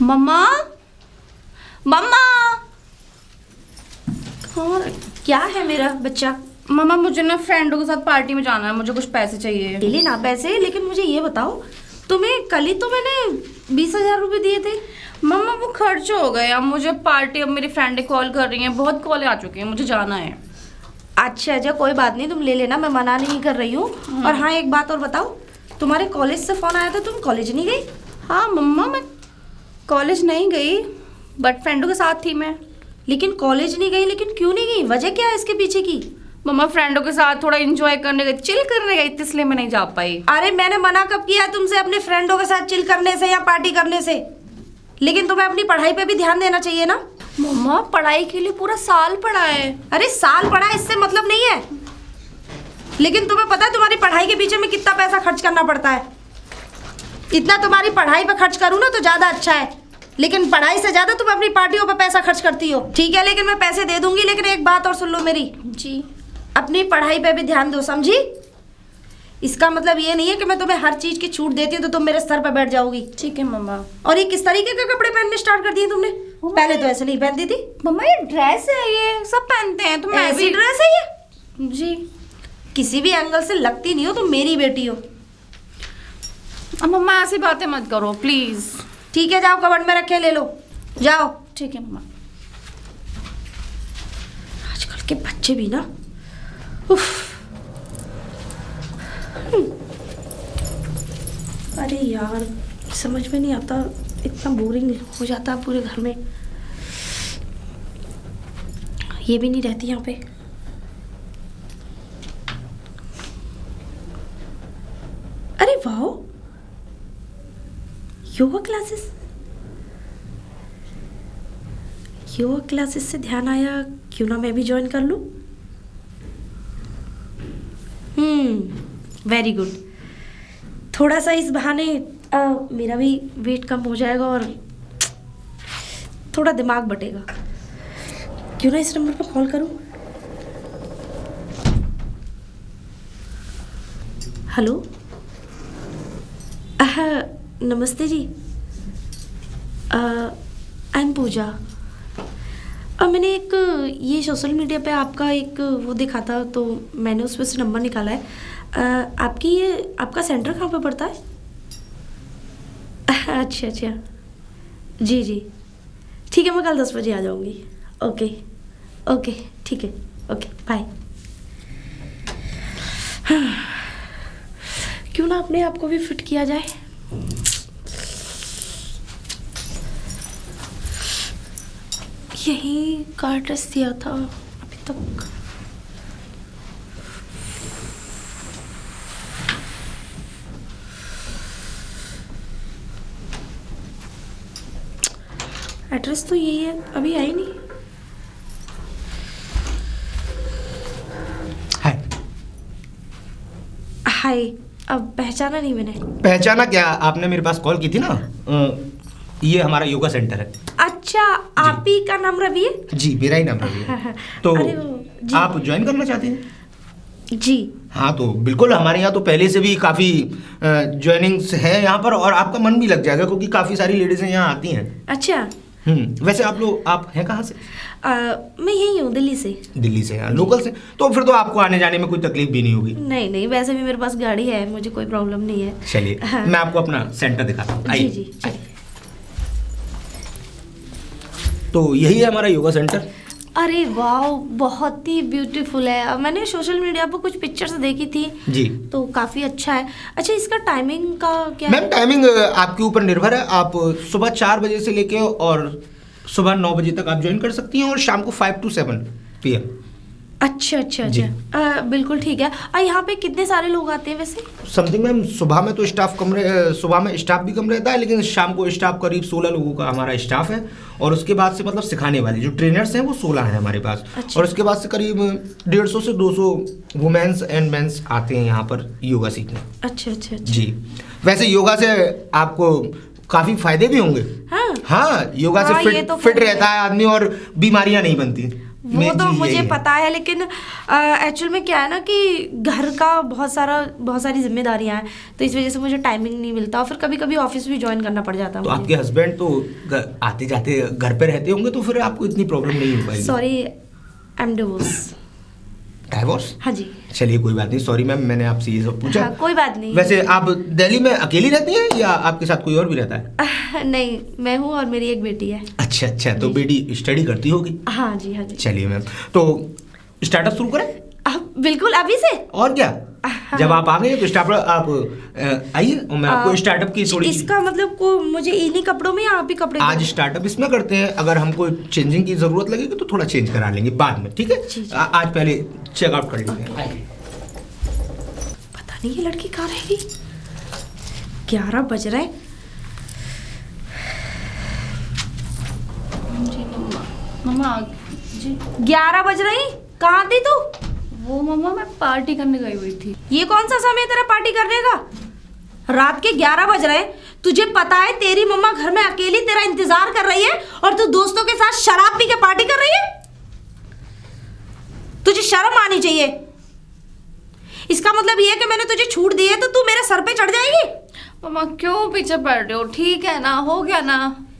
मम्मा, मम्मा। और क्या है मेरा बच्चा? मम्मा मुझे ना फ्रेंडों के साथ पार्टी में जाना है, मुझे कुछ पैसे चाहिए। ले लेना पैसे, लेकिन मुझे ये बताओ, तुम्हें कल ही तो मैंने 20,000 रुपए दिए थे। मम्मा वो खर्च हो गए, अब मुझे पार्टी, अब मेरी फ्रेंडें कॉल कर रही हैं, बहुत कॉल आ चुकी हैं, मुझे जाना है। अच्छा अच्छा, कोई बात नहीं, तुम ले लेना, मैं मना नहीं कर रही हूँ। और हाँ, एक बात और बताओ, तुम्हारे कॉलेज से फोन आया था, तुम कॉलेज नहीं गई? हाँ मम्मा, मैं कॉलेज नहीं गई, बट फ्रेंडों के साथ थी मैं। लेकिन कॉलेज नहीं गई, लेकिन क्यों नहीं गई? वजह क्या है इसके पीछे की? मम्मा फ्रेंडों के साथ थोड़ा एंजॉय करने गई, चिल करने गई थी, इसलिए मैं नहीं जा पाई। अरे मैंने मना कब किया तुमसे अपने फ्रेंडों के साथ चिल करने से या पार्टी करने से? लेकिन तुम्हें अपनी पढ़ाई पे भी ध्यान देना चाहिए ना। मम्मा पढ़ाई के लिए पूरा साल पढ़ा है। अरे साल पढ़ा है, इससे मतलब नहीं है। लेकिन तुम्हें पता है तुम्हारी पढ़ाई के पीछे में कितना पैसा खर्च करना पड़ता है? इतना तुम्हारी पढ़ाई पे खर्च करूँ ना तो ज्यादा अच्छा है, लेकिन पढ़ाई से ज्यादा तुम अपनी पार्टियों पे पैसा खर्च करती हो। ठीक है, लेकिन मैं पैसे दे दूंगी, लेकिन एक बात और सुन लो मेरी। जी। अपनी पढ़ाई पे भी ध्यान दो, समझी? इसका मतलब ये नहीं है कि मैं तुम्हें हर चीज की छूट देती हूँ तो तुम मेरे सर पे बैठ जाओगी। ठीक है मम्मा। और ये किस तरीके के कपड़े पहनने स्टार्ट कर दिए तुमने? पहले तो ऐसे नहीं पहनती थी। मम्मा ये ड्रेस है, ये सब पहनते हैं, तो मैं ऐसी भी। ड्रेस है ये? जी। किसी भी एंगल से लगती नहीं हो, तुम मेरी बेटी हो। अब मम्मा ऐसी बातें मत करो प्लीज। ठीक है, जाओ कबर्ड में रखे, ले लो, जाओ। ठीक है मम्मा। आजकल के बच्चे भी ना, उफ। अरे यार, समझ में नहीं आता, इतना बोरिंग हो जाता है पूरे घर में। ये भी नहीं रहती यहाँ पे। अरे वाह, योगा क्लासेस। योगा क्लासेस से ध्यान आया, क्यों ना मैं भी ज्वाइन कर लूं। Very good. थोड़ा सा इस बहाने मेरा भी वेट कम हो जाएगा और थोड़ा दिमाग बटेगा। क्यों ना इस नंबर पर कॉल करूं। हेलो, नमस्ते जी। आई एम पूजा। मैंने एक ये सोशल मीडिया पे आपका एक वो देखा था, तो मैंने उस पर से नंबर निकाला है। आपका सेंटर कहाँ पे पड़ता है? अच्छा अच्छा, जी जी, ठीक है, मैं कल 10 बजे आ जाऊँगी। ओके ओके, ठीक है, ओके बाय। क्यों ना अपने आप को भी फिट किया जाए। यही का एड्रेस दिया था अभी तक। एड्रेस तो यही है, अभी आई नहीं। हाय। हाय, अब पहचाना नहीं मैंने। पहचाना क्या, आपने मेरे पास कॉल की थी ना। ये हमारा योगा सेंटर है। अच्छा, आप ही का नाम रवि है? जी, मेरा ही नाम रवि है। तो अरे जी। आप ज्वाइन करना चाहते हैं? जी हाँ, तो बिल्कुल, हमारे यहाँ तो पहले से भी काफ़ी ज्वाइनिंग्स हैं यहाँ पर, और आपका मन भी लग जाएगा क्योंकि काफ़ी सारी लेडीज़ें यहाँ आती हैं। अच्छा। वैसे आप हैं कहाँ से? मैं यही हूँ, दिल्ली से। दिल्ली से? यहाँ लोकल से, तो फिर तो आपको आने जाने में कोई तकलीफ भी नहीं होगी। नहीं नहीं, वैसे भी मेरे पास गाड़ी है, मुझे कोई प्रॉब्लम नहीं है। चलिए, हाँ। मैं आपको अपना सेंटर दिखाता हूँ। जी आइए, जी, आइए। तो यही है हमारा योगा सेंटर। अरे वाह, बहुत ही ब्यूटीफुल है। मैंने सोशल मीडिया पर कुछ पिक्चर्स देखी थी जी, तो काफ़ी अच्छा है। अच्छा, इसका टाइमिंग का क्या है? मैम टाइमिंग आपके ऊपर निर्भर है। आप सुबह 4 बजे से लेके और सुबह 9 बजे तक आप ज्वाइन कर सकती हैं, और शाम को 5 to 7 PM। अच्छा अच्छा अच्छा, बिल्कुल ठीक है। यहाँ पे कितने सारे लोग आते हैं वैसे? समथिंग मैम, सुबह में तो सुबह में स्टाफ भी कम रहता है, लेकिन शाम को स्टाफ करीब 16 लोगों का हमारा स्टाफ है। और उसके बाद से मतलब सिखाने वाले जो ट्रेनर्स हैं वो 16 हैं हमारे पास। अच्छा। और उसके बाद से करीब 150 से 200 वुमेन्स एंड मेंस आते हैं यहाँ पर योगा सीखने। अच्छा अच्छा अच्छा। जी, वैसे योगा से आपको काफ़ी फायदे भी होंगे। हाँ हाँ, योगा हाँ, से ये तो फिट फिर- रहता है आदमी और बीमारियां नहीं बनती। वो तो मुझे पता है, लेकिन एक्चुअल में क्या है ना कि घर का बहुत सारी जिम्मेदारियां हैं, तो इस वजह से मुझे टाइमिंग नहीं मिलता और फिर कभी कभी ऑफिस भी ज्वाइन करना पड़ जाता है। तो आपके हस्बैंड तो आते जाते घर पे रहते होंगे, तो फिर आपको इतनी प्रॉब्लम नहीं हो पाएगी। Sorry, I am divorce? हाँ जी। चलिए कोई बात नहीं, सॉरी मैम, मैंने आपसे ये सब पूछा। हाँ, कोई बात नहीं। वैसे आप दिल्ली में अकेली रहती हैं या आपके साथ कोई और भी रहता है? नहीं, मैं हूँ और मेरी एक बेटी है। अच्छा अच्छा, तो बेटी स्टडी करती होगी? हाँ जी, हाँ जी। चलिए मैम, तो स्टार्टअप शुरू करें? बिल्कुल, अभी से। और क्या, जब आप आ गए तो स्टार्टअप आप आइए और मैं आपको स्टार्टअप की थोड़ी इसका मतलब को मुझे इन्हीं कपड़ों में या आप ही कपड़े आज स्टार्टअप इसमें करते हैं। अगर हमको चेंजिंग की जरूरत लगेगी तो थोड़ा चेंज करा लेंगे बाद में, ठीक है? आज पहले चेकआउट कर लेते हैं। पता नहीं ये लड़की कहाँ रहेगी। 11 बज रहे। जी मम्मा जी 11 बज रही, कहाँ थी तू? वो मम्मा मैं पार्टी करने गई हुई थी। ये कौन सा समय तेरा पार्टी करने का? रात के 11 बज रहे। तुझे पता है तेरी मम्मा घर में अकेली तेरा इंतजार कर रही है और तू दोस्तों के साथ शराब पी के पार्टी कर रही है? तुझे शर्म आनी चाहिए। इसका मतलब ये है कि मैंने तुझे छूट दी है तो तू मेरे सर पे चढ़ जाएगी? मम्मा क्यों पीछे पड़ रहे हो? ठीक है ना, हो गया ना।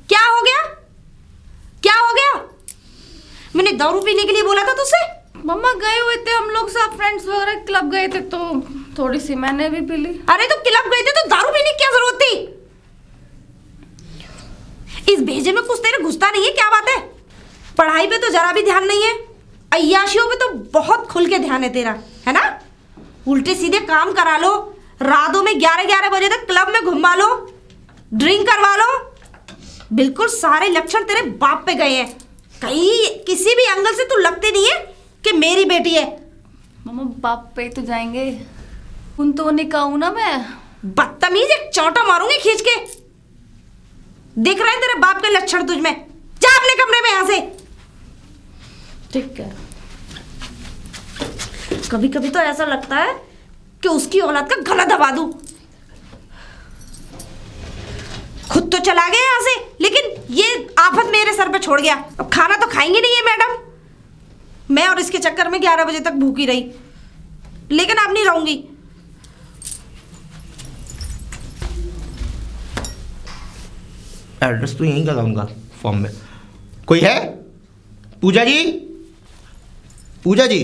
क्या हो गया? क्या हो गया? मैंने दारू पीने के लिए बोला था तुझसे? मम्मा गए हुए थे हम लोग सब फ्रेंड्स वगैरह, क्लब गए थे तो थोड़ी सी मैंने भी पी ली। अरे तो क्लब गए थे तो दारू पीने की क्या जरूरत थी? इस भेजे में कुछ तेरे घुसता नहीं है, क्या बात है? पढ़ाई पे तो जरा भी ध्यान नहीं है, अय्याशियों पे तो बहुत खुल के ध्यान है तेरा, है ना? उल्टे सीधे काम करा लो, रातों में 11-11 बजे तक क्लब में घुमा लो, ड्रिंक करवा लो। बिल्कुल सारे लक्षण तेरे बाप पे गए हैं। कहीं किसी भी एंगल से तू लगते नहीं है कि मेरी बेटी है। मम्मा बाप पे तो जाएंगे, उन तो निकाहूं ना मैं। बदतमीज, एक चौंटा मारूंगी खींच के। दिख रहे हैं तेरे बाप के लक्षण तुझ में। जा अपने कमरे में यहां से। ठीक है। कभी कभी तो ऐसा लगता है कि उसकी औलाद का गला दबा दूं। खुद तो चला गया यहां से, लेकिन ये आफत मेरे सर पे छोड़ गया। अब खाना तो खाएंगे नहीं ये मैडम। मैं और इसके चक्कर में 11 बजे तक भूखी रही, लेकिन अब नहीं रहूंगी। एड्रेस तो यहीं का था उनका फॉर्म में। कोई है? पूजा जी, पूजा जी।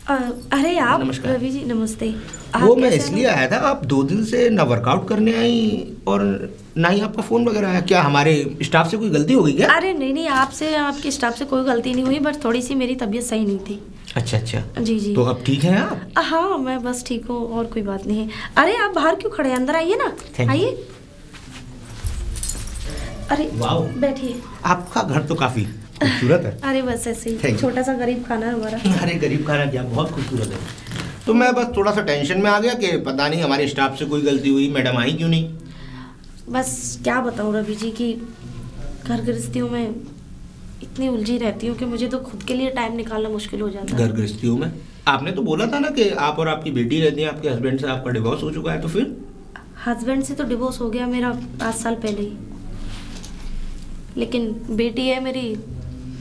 अरे आप नमस्कार। रवि जी, नमस्ते। वो मैं इसलिए आया था, आप 2 दिन से ना वर्कआउट करने आई और ना ही आपका फोन वगैरह आया। क्या हमारे स्टाफ से कोई गलती हो गई क्या? अरे नहीं, आपसे, आपके स्टाफ से कोई गलती नहीं हुई, बस थोड़ी सी मेरी तबीयत सही नहीं थी। अच्छा अच्छा, जी जी। तो अब ठीक है आप? हाँ, मैं बस ठीक हूँ और कोई बात नहीं है। अरे आप बाहर क्यों खड़े हैं? अंदर आइए ना, आइए। अरे वाओ, बैठिए। आपका घर तो काफी खूबसूरत है। अरे बस ऐसे ही, Thank you। छोटा सा गरीब खाना है हमारा। अरे गरीब खाना क्या, बहुत खूबसूरत है। तो मैं बस थोड़ा सा टेंशन में आ गया कि पता नहीं हमारे स्टाफ से कोई गलती हुई, मैडम आई क्यों नहीं। बस क्या बताऊँ रवि जी की घर गृहस्थियों में इतनी उलझी रहती हूँ कि मुझे तो खुद के लिए टाइम निकालना मुश्किल हो जाता है। घर गृहस्थियों में आपने तो बोला था ना कि आप और आपकी बेटी रहती हैं, आपके हस्बैंड से आपका डिवोर्स हो चुका है, तो फिर? हस्बैंड से तो डिवोर्स हो गया मेरा 5 साल पहले ही, लेकिन बेटी है मेरी,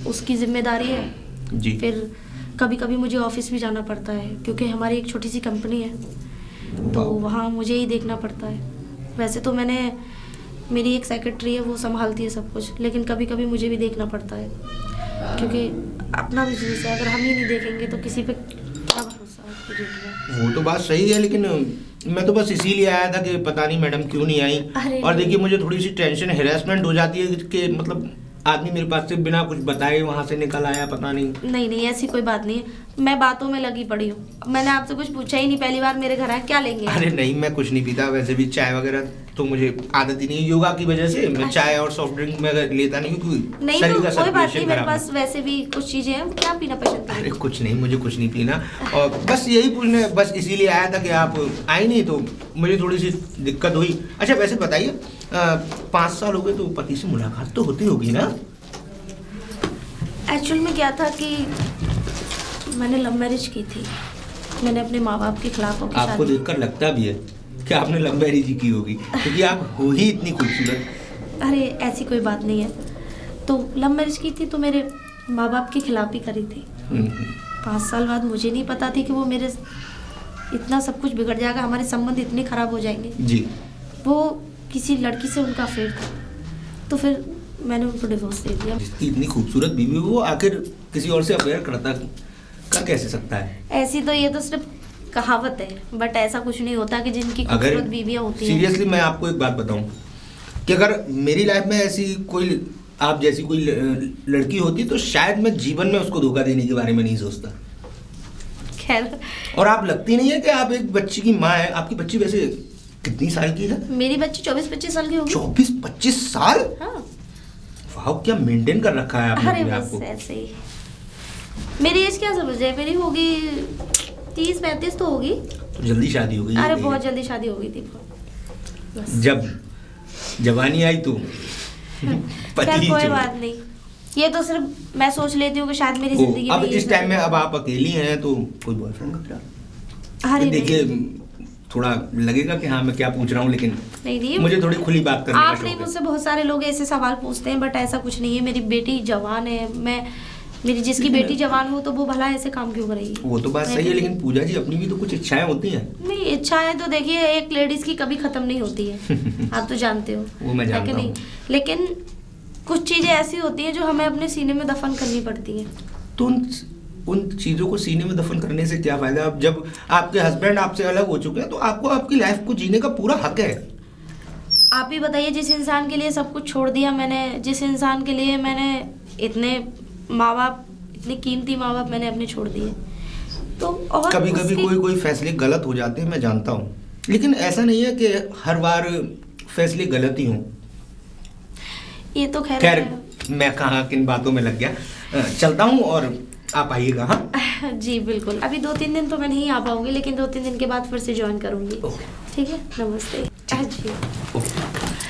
उसकी जिम्मेदारी है जी। फिर कभी कभी मुझे ऑफिस भी जाना पड़ता है क्योंकि हमारी एक छोटी सी कंपनी है, तो वहाँ मुझे ही देखना पड़ता है। वैसे तो मेरी एक सेक्रेटरी है, वो संभालती है सब कुछ, लेकिन कभी कभी मुझे भी देखना पड़ता है क्योंकि अपना बिजनेस है। अगर हम ही नहीं देखेंगे तो किसी पे क्या भरोसा है आज की डेट में। वो तो बात सही है, लेकिन मैं तो बस इसीलिए आया था कि पता नहीं मैडम क्यों नहीं आई। और देखिए मुझे थोड़ी सी टेंशन, हेरासमेंट हो जाती है कि मतलब आदमी मेरे पास से बिना कुछ बताए वहाँ से निकल आया, पता नहीं। नहीं, ऐसी कोई बात नहीं है। मैं बातों में लगी पड़ी हूँ। मैंने आपसे कुछ पूछा ही नहीं, पहली बार मेरे घर आए, क्या लेंगे? अरे नहीं, मैं कुछ नहीं पीता, वैसे भी चाय वगैरह तो मुझे आदत ही नहीं है। योगा की वजह से मैं चाय और सॉफ्ट ड्रिंक में लेता नहीं, क्योंकि नहीं शरीर तो का कोई बात नहीं, सर्कुलेशन मेरे खराब पास वैसे भी कुछ चीजें हैं, क्या पीना पसंद है। अरे करें? कुछ नहीं, मुझे कुछ नहीं पीना। और बस यही पूछने, बस इसीलिए आया था कि आप आई नहीं तो मुझे थोड़ी सी दिक्कत हुई। अच्छा वैसे बताइए, 5 साल हो गए तो पति से मुलाकात तो होती होगी ना? एक्चुअल में क्या था कि मैंने लव मैरिज की थी। मैंने अपने माँ बाप के खिलाफ होकर आपको देखकर लगता भी है कि आपने लव मैरिज ही की होगी, क्योंकि आप हो ही इतनी खूबसूरत। अरे ऐसी कोई बात नहीं है। तो लव मैरिज की थी, तो मेरे माँ बाप के खिलाफ ही करी थी। 5 साल बाद मुझे नहीं पता थी कि वो मेरे इतना सब कुछ बिगड़ जाएगा, हमारे संबंध इतने खराब हो जाएंगे जी। वो किसी लड़की से उनका अफेयर था, तो फिर मैंने उनको डिवोर्स दे दिया। जिसकी इतनी खूबसूरत बीवी वो आखिर किसी और से अफेयर कर कैसे सकता है? ऐसी तो ये तो सिर्फ कहावत है, बट ऐसा कुछ नहीं होता कि जिनकी अगर खूबसूरत बीवियां होती हैं। सीरियसली मैं आपको एक बात बताऊं कि अगर मेरी लाइफ में ऐसी कोई आप जैसी कोई लड़की होती तो शायद मैं जीवन में उसको धोखा देने के बारे में नहीं सोचता। खैर, और आप लगती नहीं है कि आप एक बच्ची की माँ है। आपकी बच्ची वैसे कितनी साल की है? मेरी बच्ची 24-25 साल की होगी। 24-25 साल? हाँ। वाह, क्या मेंटेन कर रखा है आपने अरे अपने आप बस को। ऐसे ही। मेरी एज क्या समझ रहे, मेरी होगी 30-35 तो होगी। तो जल्दी शादी हो गई? अरे बहुत जल्दी शादी हो गई थी। बस। जब जवानी आई तो पति खैर ही कोई छोड़। बात नहीं, ये तो सिर्फ मैं सोच लेती हूँ कि शायद मेरी ओ, जिंदगी अब में इस टाइम में अब आप अकेली हैं तो कोई बॉयफ्रेंड का प्यार? अरे देखिए नहीं थोड़ा लगेगा कि हाँ मैं क्या पूछ रहा हूँ, लेकिन नहीं, मुझे थोड़ी खुली बात करने का आप शौक नहीं, है। मुझसे बहुत सारे लोग ऐसे सवाल पूछते हैं, बट ऐसा कुछ नहीं है। मेरी बेटी जवान है, मेरी जिसकी बेटी जवान हो तो वो भला ऐसे काम क्यों करेगी? वो तो बात सही है, लेकिन पूजा जी अपनी भी तो कुछ इच्छाएं होती हैं। नहीं, इच्छाएं तो देखिए एक लेडीज की कभी खत्म नहीं होती है। आप तो जानते हो। वो मैं है जानता कि नहीं? हूँ। लेकिन कुछ चीजें ऐसी होती हैं जो हमें अपने सीने में दफन करनी पड़ती हैं। तो उन चीजों को सीने में दफन करने से क्या फायदा? अब जब आपके हस्बैंड आपसे अलग हो चुके हैं तो आपको आपकी लाइफ को जीने का पूरा हक है। आप ही बताइए, जिस इंसान के लिए सब कुछ छोड़ दिया मैंने, जिस इंसान के लिए मैंने इतने माँ बाप, इतने कीमती माँ बाप मैंने अपने छोड़ दिए, तो और कभी कभी कोई फैसले गलत हो जाते हैं, मैं जानता हूँ, लेकिन ऐसा नहीं है कि हर बार फैसले गलत ही हों। ये तो खैर मैं कहाँ किन बातों में लग गया। चलता हूँ और आप आइएगा। हाँ जी बिल्कुल। अभी 2-3 दिन तो मैं नहीं आ पाऊंगी, लेकिन 2-3 दिन के बाद फिर से ज्वाइन करूंगी। ओके। ठीक है, नमस्ते। जी ओके,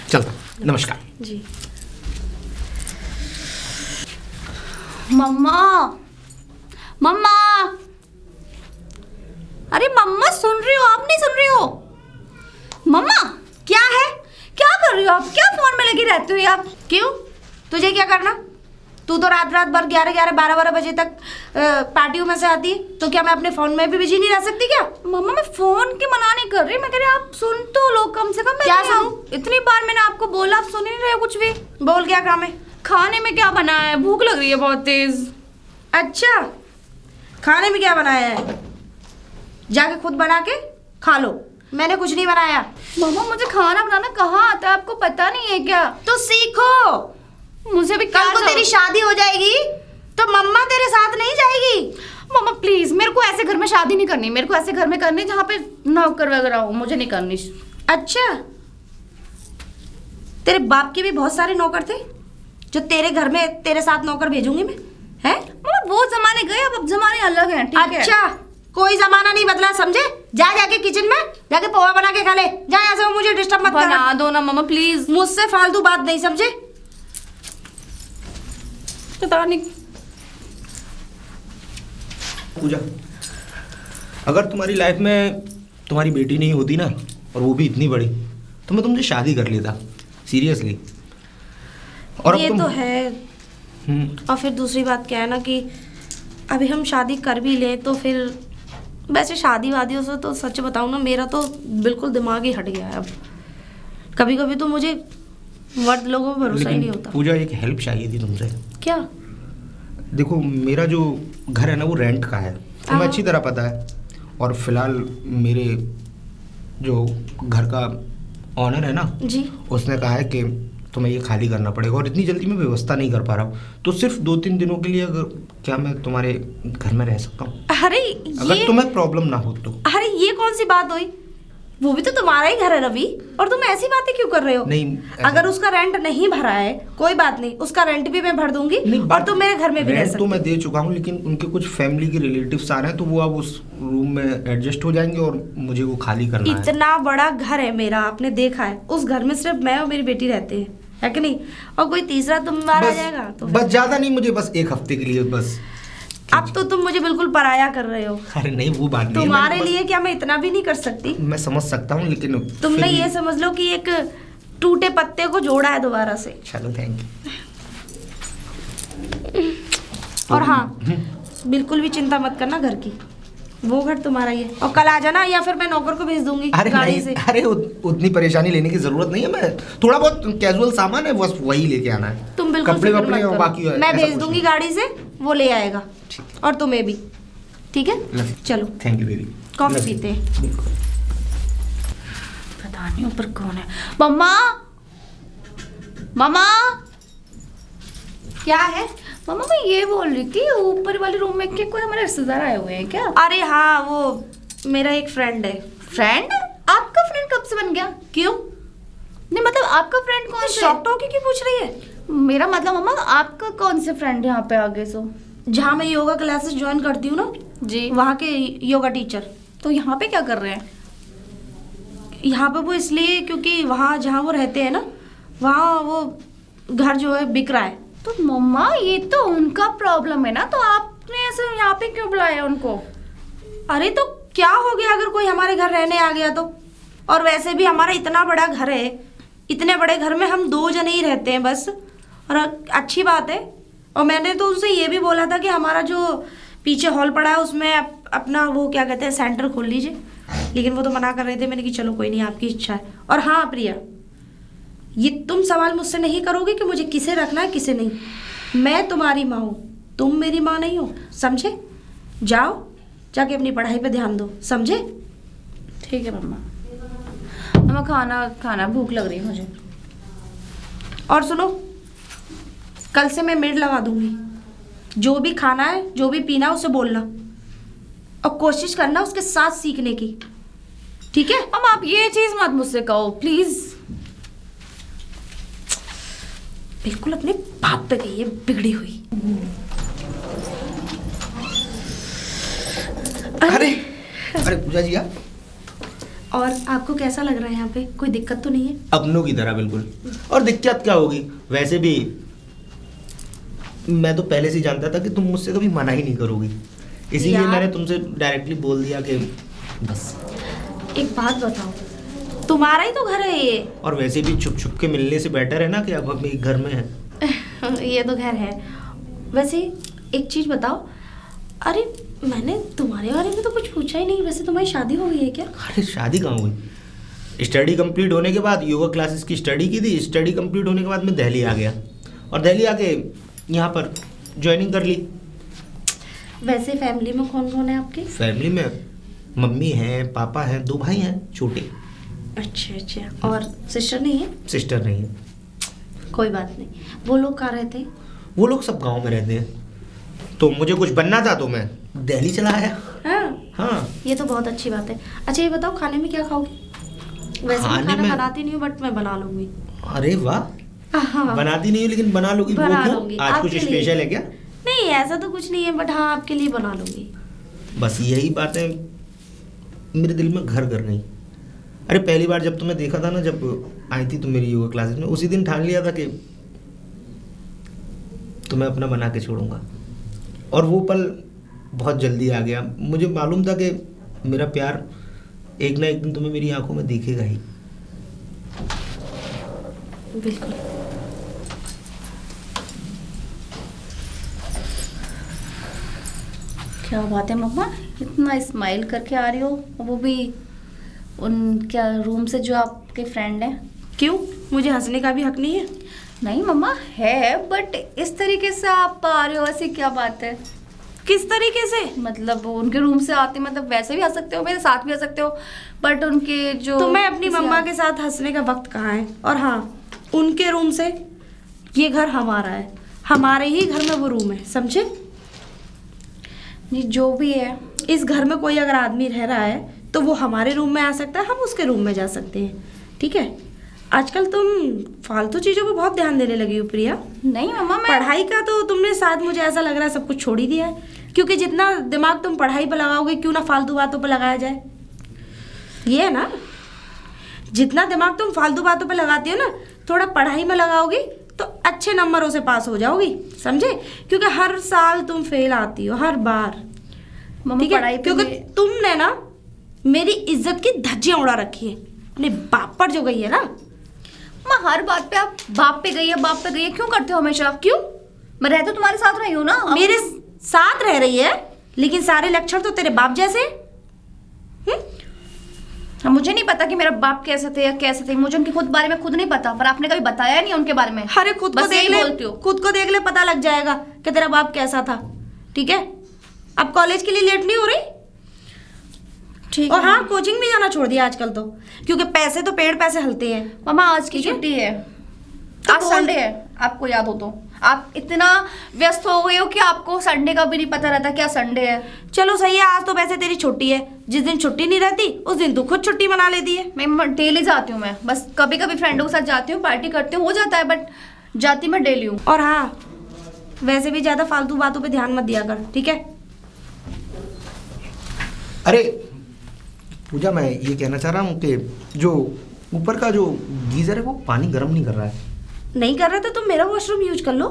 चल नमस्कार। जी। मम्मा, मम्मा, अरे मम्मा सुन रही हो? आप नहीं सुन रही हो? मम्मा क्या है, क्या कर रही हो आप? क्या फोन में लगी रहती हो आप? क्यों, तुझे क्या करना? तू तो रात भर 11-11, 12-12 बजे तक पार्टियों में से आती है, तो क्या मैं अपने फोन में भी बिजी नहीं रह सकती क्या? मम्मा मैं फोन की मना नहीं कर रही, मैं कह रही आप सुन तो लो कम से कम। क्या सुनूं? इतनी बार मैंने आपको बोला, आप सुन ही नहीं रहे हो कुछ भी। बोल, क्या काम है? खाने में क्या बना है? भूख लग रही है बहुत तेज। अच्छा, खाने में क्या बनाया है? जाके खुद बना के खा लो, मैंने कुछ नहीं बनाया। मम्मा मुझे खाना बनाना कहाँ आता है, आपको पता नहीं है क्या? तो सीखो। मुझे भी कल को तेरी शादी हो जाएगी तो मम्मा तेरे साथ नहीं जाएगी। मम्मा प्लीज, मेरे को ऐसे घर में शादी नहीं करनी, मेरे को ऐसे घर में करनी जहाँ पे नौकर वगैरह हो, मुझे नहीं करनी। अच्छा, तेरे बाप के भी बहुत सारे नौकर थे जो तेरे घर में तेरे साथ नौकर भेजूंगी मैं, है? मम्मा वो जमाने गए, अब जमाने अलग हैं, ठीक है? अच्छा, कोई जमाना नहीं बदला, समझे? जाके किचन में जाके पोहा बना के खा ले। जा यहाँ से, मुझे डिस्टर्ब मत बना करना। दो ना मम्मा प्लीज। मुझसे फालतू बात नहीं, समझे? पता नहीं। पूजा, अगर तुम्हारी लाइफ में तुम्हारी बेटी नहीं होती ना, और वो भी इतनी बड़ी, तो मैं तुमसे शादी कर लेता, सीरियसली। और ये अब तो है। और फिर दूसरी बात क्या है ना कि अभी हम शादी कर भी लें तो फिर वैसे शादी वादियों से तो सच बताऊं ना, मेरा तो बिल्कुल दिमाग ही हट गया है अब। कभी कभी तो मुझे मर्द लोगों पर भरोसा ही नहीं होता। पूजा, एक हेल्प चाहिए थी तुमसे। क्या? देखो मेरा जो घर है ना वो रेंट का है, तुम्हें हाँ। अच्छी तरह पता है। और फिलहाल मेरे जो घर का ऑनर है ना, जी। उसने कहा है कि तुम्हें ये खाली करना पड़ेगा, और इतनी जल्दी मैं व्यवस्था नहीं कर पा रहा हूँ, तो सिर्फ 2-3 दिनों के लिए अगर क्या मैं तुम्हारे घर में रह सकता हूँ, अरे अगर तुम्हें प्रॉब्लम ना हो तो? अरे ये कौन सी बात हुई? वो भी तो तुम्हारा ही घर है रवि, और तुम ऐसी बातें क्यों कर रहे हो? नहीं, अगर उसका रेंट नहीं भरा है कोई बात नहीं, उसका रेंट भी मैं भर दूंगी, और तुम मेरे घर में भी रह रेंट सकते तो हो। मैं दे चुका हूँ, लेकिन उनके कुछ फैमिली के रिलेटिव्स आ रहे हैं, तो वो अब उस रूम में एडजस्ट हो जाएंगे और मुझे वो खाली करना है। इतना बड़ा घर है मेरा, आपने देखा है, उस घर में सिर्फ मैं और मेरी बेटी रहते हैं, है कि नहीं? और कोई तीसरा तुम्हारा आ जाएगा तो बस ज्यादा नहीं, मुझे बस 1 हफ्ते के लिए बस। अब तो तुम मुझे बिल्कुल पराया कर रहे हो। अरे नहीं, वो बात नहीं है, तुम्हारे मैंने लिए क्या मैं इतना भी नहीं कर सकती? बस, मैं समझ सकता हूँ, लेकिन तुमने फिर भी- ये समझ लो कि एक टूटे पत्ते को जोड़ा है दोबारा से। चलो थैंक और हाँ, बिल्कुल भी चिंता मत करना घर की, वो घर तुम्हारा ही है। और कल आ जाना, या फिर मैं नौकर को भेज दूंगी अरे गाड़ी नहीं, से। अरे उतनी परेशानी लेने की जरूरत नहीं है। मैं थोड़ा बहुत कैजुअल सामान है, बस वही लेके आना है। तुम बिल्कुल कपड़े फिक्र वपड़े मत करो। बाकी है, मैं ऐसा भेज कुछ दूंगी नहीं। गाड़ी से, वो ले आएगा। और तुम्हें भी, ठीक है? चलो थैंक यू बेबी। कॉफी पीते हैं। पता नहीं ऊपर कौन है। मम्मा, मम्मा, क्या है? मम्मा मैं ये बोल रही थी, ऊपर वाले रूम में के कोई हमारे रिश्तेदार आए हुए हैं क्या? अरे हाँ, वो मेरा एक फ्रेंड है। फ्रेंड? आपका फ्रेंड कब से बन गया? क्यों? नहीं मतलब आपका फ्रेंड कौन से? शॉक टॉकी क्यों पूछ रही है? मेरा मतलब मम्मा आपका कौन से फ्रेंड है यहाँ पे आगे सो? जहाँ मैं योगा क्लासेस ज्वाइन करती हूँ ना, जी। वहाँ के योगा टीचर। तो यहाँ पे क्या कर रहे हैं? यहाँ पे वो इसलिए क्योंकि वहाँ जहाँ वो रहते हैं ना, वहाँ वो घर जो है बिक रहा है। तो मम्मा ये तो उनका प्रॉब्लम है ना, तो आपने ऐसे यहाँ पे क्यों बुलाया उनको? अरे तो क्या हो गया अगर कोई हमारे घर रहने आ गया तो? और वैसे भी हमारा इतना बड़ा घर है, इतने बड़े घर में हम 2 जने ही रहते हैं बस, और अच्छी बात है। और मैंने तो उनसे ये भी बोला था कि हमारा जो पीछे हॉल पड़ा है उसमें अपना वो क्या कहते हैं सेंटर खोल लीजिए, लेकिन वो तो मना कर रहे थे। मैंने कि चलो कोई नहीं, आपकी इच्छा है। और हाँ प्रिया, ये तुम सवाल मुझसे नहीं करोगे कि मुझे किसे रखना है किसे नहीं। मैं तुम्हारी माँ हूँ, तुम मेरी माँ नहीं हो, समझे? जाओ जाके अपनी पढ़ाई पे ध्यान दो, समझे? ठीक है मम्मा। मम्मा खाना भूख लग रही है मुझे। और सुनो, कल से मैं मेड लगा दूंगी। जो भी खाना है, जो भी पीना है, उसे बोलना और कोशिश करना उसके साथ सीखने की, ठीक है? मम्मा आप ये चीज मत मुझसे कहो प्लीज। बिल्कुल अपने बाप पे गई है बिगड़ी हुई। अरे अरे पूजा जी आप। और आपको कैसा लग रहा है यहाँ पे? कोई दिक्कत तो नहीं है? अपनों की तरह बिल्कुल। और दिक्कत क्या होगी? वैसे भी मैं तो पहले से ही जानता था कि तुम मुझसे कभी मना ही नहीं करोगी, इसीलिए यार। मैंने तुमसे डायरेक्टली बोल दिया कि बस। एक बात बताओ, तुम्हारा ही तो घर है ये। और वैसे भी छुप छुप के मिलने से बेटर है ना कि अब हम एक घर में हैं। ये तो घर है। वैसे एक चीज बताओ, अरे मैंने तुम्हारे बारे में तो कुछ पूछा ही नहीं। वैसे तुम्हारी शादी हो गई है क्या? अरे शादी कहाँ हुई? स्टडी कंप्लीट होने के बाद योगा क्लासेस की स्टडी की थी। स्टडी कंप्लीट होने के बाद मैं दिल्ली आ गया और दिल्ली आके यहाँ पर ज्वाइनिंग कर ली। वैसे फैमिली में कौन कौन है आपके? फैमिली में मम्मी है, पापा हैं, 2 भाई हैं छोटे। अच्छा। और सिस्टर नहीं है? सिस्टर नहीं है। कोई बात नहीं। वो लोग कहाँ रहते हैं? वो लोग सब गांव में रहते हैं। तो मुझे कुछ बनना था तो मैं दिल्ली चला आया। हाँ। ये तो बहुत अच्छी बात है। अच्छा ये बताओ, खाने में क्या खाओगे? वैसे मैं खाना बनाती नहीं हूँ, बट मैं बना लूंगी। अरे वाह, हाँ, बनाती नहीं हो लेकिन बना लोगी। वो बना क्यों? लूंगी। आज कुछ आपके लिए। स्पेशल है क्या? नहीं ऐसा तो कुछ नहीं है, बट हाँ आपके लिए बना लूंगी। बस यही बात है, मेरे दिल में घर कर गई। अरे पहली बार जब तुम्हें देखा था ना, जब आई थी तुम मेरी योगा क्लासेस में, उसी दिन ठान लिया था कि तुम्हें अपना बना के छोड़ूंगा। और वो पल बहुत जल्दी आ गया। मुझे मालूम था कि मेरा प्यार एक ना एक दिन तुम्हें मेरी आंखों में दिखेगा ही। बिल्कुल। क्या बात है मम्मा, इतना स्माइल करके आ रही हो, वो भी उन क्या रूम से जो आपके फ्रेंड हैं? क्यों, मुझे हंसने का भी हक नहीं है? नहीं मम्मा है, बट इस तरीके से आप आ रहे हो, ऐसी क्या बात है? किस तरीके से? मतलब उनके रूम से आते मतलब वैसे भी आ सकते हो, मेरे साथ भी आ सकते हो, बट उनके जो तो मैं अपनी मम्मा के साथ हंसने का वक्त कहाँ है? और हाँ, उनके रूम से ये घर हमारा है, हमारे ही घर में वो रूम है, समझे? नहीं जो भी है, इस घर में कोई अगर आदमी रह रहा है तो वो हमारे रूम में आ सकता है, हम उसके रूम में जा सकते हैं, ठीक है? आजकल तुम फालतू चीज़ों पे बहुत ध्यान देने लगी हो प्रिया। नहीं मम्मा मैं पढ़ाई का तो तुमने शायद, मुझे ऐसा लग रहा है, सब कुछ छोड़ ही दिया है। क्योंकि जितना दिमाग तुम पढ़ाई पे लगाओगे, क्यों ना फालतू बातों पे लगाया जाए। ये है ना, जितना दिमाग तुम फालतू बातों पे लगाती हो ना, थोड़ा पढ़ाई में लगाओगी तो अच्छे नंबरों से पास हो जाओगी, समझे? क्योंकि हर साल तुम फेल आती हो, हर बार। मम्मा ठीक है, पढ़ाई पे क्योंकि तुमने ना मेरी इज्जत की धज्जियां उड़ा रखी है, अपने बाप पर जो गई है ना। मैं हर बात पे आप बाप पे गई है, बाप पे गई है क्यों करते हो हमेशा? क्यों? मैं रहते तुम्हारे साथ रही हूँ ना। मेरे साथ रह रही है, लेकिन सारे लक्षण तो तेरे बाप जैसे हैं। मुझे नहीं पता कि मेरा बाप कैसे थे या कैसे थे, मुझे उनके खुद बारे में खुद नहीं पता, पर आपने कभी बताया नहीं उनके बारे में। अरे खुद को देख ले, खुद को देख ले, पता लग जाएगा कि तेरा बाप कैसा था। ठीक है, अब कॉलेज के लिए लेट नहीं हो रही? ठीक और है। हाँ, कोचिंग भी जाना छोड़ दिया आजकल तो, क्योंकि पैसे तो पेड़ पैसे हलते हैं। मामा आज की छुट्टी है, आज संडे है, आपको याद हो तो। आप इतना व्यस्त हो गए हो कि आपको संडे का भी नहीं पता रहता क्या संडे है। चलो सही है, आज तो वैसे तेरी छुट्टी है। जिस दिन छुट्टी नहीं रहती उस दिन तू खुद छुट्टी मना लेती है। मैं डेली जाती हूँ, मैं बस कभी कभी फ्रेंडों के साथ जाती हूँ, पार्टी करती हूँ, हो जाता है, बट जाती मैं डेली हूँ। और हाँ, वैसे भी ज्यादा फालतू बातों पे ध्यान मत दिया कर, ठीक है? अरे पूजा, मैं ये कहना चाह रहा हूँ कि जो ऊपर का जो गीजर है वो पानी गर्म नहीं कर रहा है। नहीं कर रहे तो तुम मेरा वॉशरूम यूज कर लो।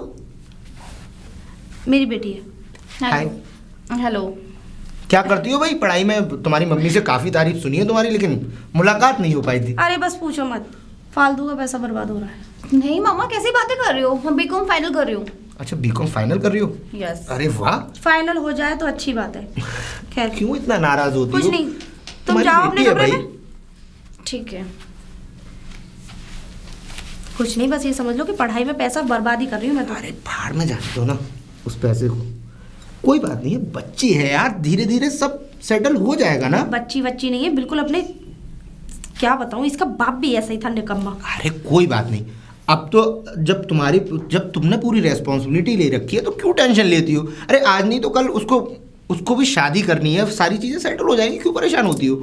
मेरी बेटी है। हाय। हेलो। क्या करती हो भाई पढ़ाई में? तुम्हारी मम्मी से काफी तारीफ सुनी है तुम्हारी, लेकिन मुलाकात नहीं हो पाई थी। अरे बस पूछो मत, फालतू का पैसा बर्बाद हो रहा है। नहीं मामा, कैसी बातें कर रहे हो? मैं बीकॉम फाइनल कर रही हूँ। अच्छा, बीकॉम फाइनल कर रही हो? यस। अरे वाह। फाइनल हो जाए तो अच्छी बात है। खैर क्यों इतना नाराज होती हो? कुछ नहीं, तुम तुम्हारी जाओ अपने बेटी है कमरे भाई। में। ठीक है। कुछ नहीं, बस ये समझ लो कि पढ़ाई में पैसा बर्बाद ही कर रही हूँ मैं तो। अरे भाड़ में जाने दो ना उस पैसे को, कोई बात नहीं है, बच्ची है यार, धीरे धीरे सब सेटल हो जाएगा ना। बच्ची बच्ची नहीं है बिल्कुल, अपने क्या बताऊँ, इसका बाप भी ऐसा ही था, निकम्मा। अरे कोई बात नहीं, अब तो जब तुमने पूरी रेस्पॉन्सिबिलिटी ले रखी है तो क्यों टेंशन लेती हो? अरे आज नहीं तो कल उसको भी शादी करनी है, सारी चीजें सेटल हो जाएंगी, क्यों परेशान होती हो?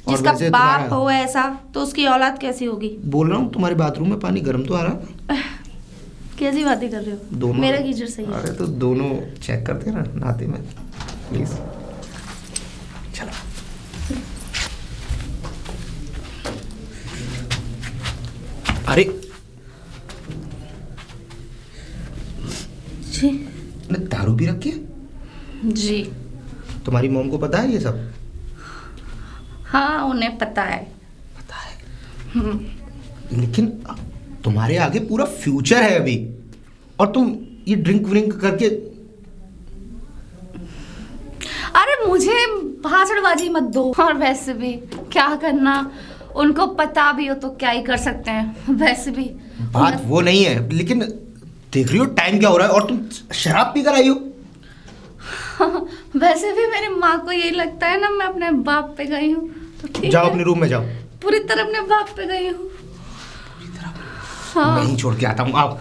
और जिसका वैसे बाप हो ऐसा तो उसकी औलाद कैसी होगी? बोल रहा हूँ, तुम्हारे बाथरूम में पानी गर्म तो आ रहा? कैसी बातें कर रहे हो? दोनों मेरा गीजर सही है। अरे तो दोनों चेक करते हैं ना नहाते में, प्लीज। चलो। अरे जी ने दारू भी रखी है? जी तुम्हारी मॉम को पता है ये सब? हाँ, उन्हें पता है। पता है, लेकिन तुम्हारे आगे पूरा फ्यूचर है अभी, और तुम ये ड्रिंक व्रिंक करके। अरे मुझे भाषणबाजी मत दो, और वैसे भी क्या करना, उनको पता भी हो तो क्या ही कर सकते हैं। वैसे भी बात वो नहीं है, लेकिन देख रही हो टाइम क्या हो रहा है और तुम शराब पी कर आई हो। वैसे भी मेरी माँ को यही लगता है ना मैं अपने बाप पे गई हूँ, तो ठीक जाओ है। अपने रूम में जाओ। पूरी तरह अपने बाप पे गई हूँ। हाँ। मैं ही छोड़ के आता हूँ, आओ।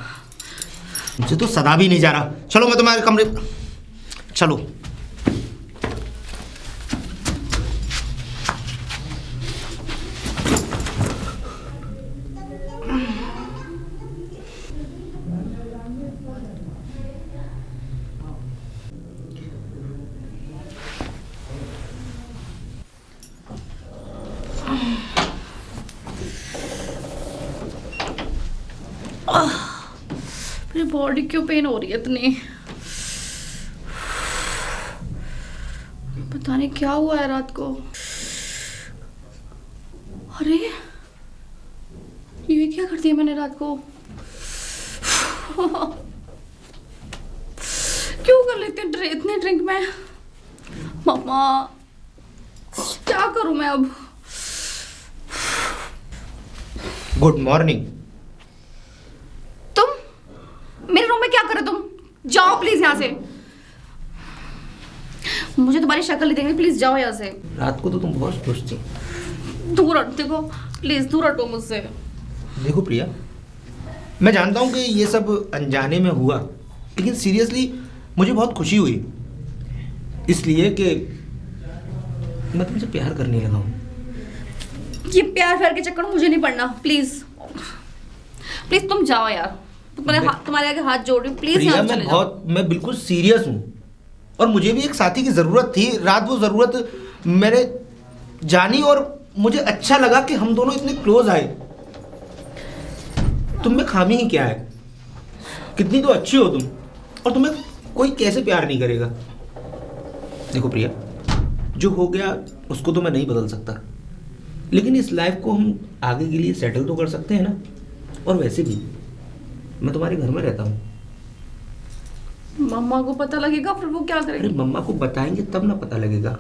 मुझे तो सदा भी नहीं जा रहा। चलो मैं तुम्हारे कमरे, चलो। मेरी बॉडी क्यों पेन हो रही है इतनी? पता नहीं क्या हुआ है रात को। अरे ये क्या कर दिया मैंने रात को? क्यों कर लेती हूँ इतनी ड्रिंक में? मम्मा क्या करूं मैं अब? Good morning. तुम मेरे रूम में क्या कर रहे हो? तुम जाओ प्लीज यहाँ से, मुझे तुम्हारी शक्ल नहीं देखनी, प्लीज जाओ यहाँ से। रात को तो तुम बहुत खुश थी। दूर हट, देखो प्लीज दूर हटो मुझसे। देखो प्रिया, मैं जानता हूँ कि ये सब अनजाने में हुआ, लेकिन सीरियसली मुझे बहुत खुशी हुई, इसलिए कि मैं तुमसे प्यार करने लगा हूँ। ये प्यार व्यार के चक्कर में मुझे नहीं पड़ना, प्लीज प्लीज तुम जाओ यार। तुम्हारे आगे हाथ जोड़ रही हूँ, प्लीज प्रिया, यहाँ से चले जाओ। मैं बिल्कुल सीरियस हूँ, और मुझे भी एक साथी की ज़रूरत थी। रात वो ज़रूरत मैंने जानी, और मुझे अच्छा लगा कि हम दोनों इतने क्लोज आए। तुम में खामी ही क्या है? कितनी तो अच्छी हो तुम, और तुम्हें कोई कैसे प्यार नहीं करेगा? देखो प्रिया, जो हो गया उसको तो मैं नहीं बदल सकता, लेकिन इस लाइफ को हम आगे के लिए सेटल तो कर सकते हैं ना। और वैसे भी मैं तुम्हारे घर में रहता हूँ, मम्मा को पता लगेगा फिर वो क्या अरे करेंगे? मम्मा को बताएंगे तब ना पता लगेगा।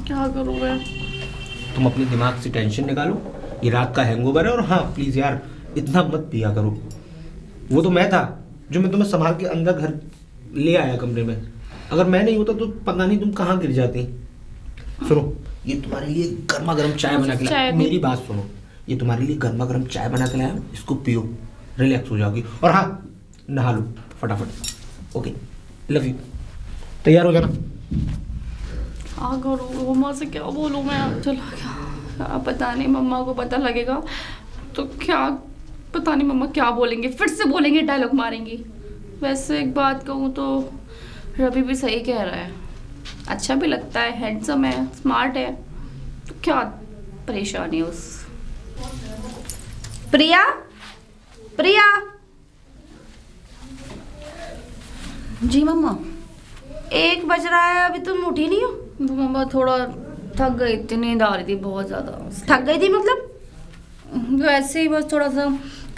क्या करूँ मैं? तुम अपने दिमाग से टेंशन निकालो, ये रात का हैंगओवर है। और हाँ प्लीज यार, इतना मत पिया करो। वो तो मैं था जो मैं तुम्हें संभाल के अंदर घर ले आया कमरे में। अगर मैं नहीं होता तो पता नहीं तुम कहाँ गिर जाती। सुनो, ये तुम्हारे लिए गर्मा गर्म चाय बना के लाया। मेरी बात सुनो, ये तुम्हारे लिए गर्मा गर्म चाय बना के लाया, इसको पियो, रिलैक्स हो जाओगी। और हाँ, नहा लो फटाफट। Okay, love you. तैयार हो जाना। क्या करूँ? मम्मा से क्या बोलूँ मैं? चलो क्या पता नहीं, मम्मा को पता लगेगा तो क्या पता नहीं मम्मा क्या बोलेंगे, फिर से बोलेंगे, डायलॉग मारेंगी। वैसे एक बात कहूँ तो रवि भी सही कह रहा है, अच्छा भी लगता है, हैंडसम है, स्मार्ट है, तो क्या परेशानी है उस। प्रिया, प्रिया। जी मम्मा। 1 बज रहा है, अभी तुम उठी नहीं हो? मम्मा थोड़ा थक गई थी, नींद आ रही थी बहुत ज़्यादा। थक गई थी मतलब? वैसे ही बस थोड़ा सा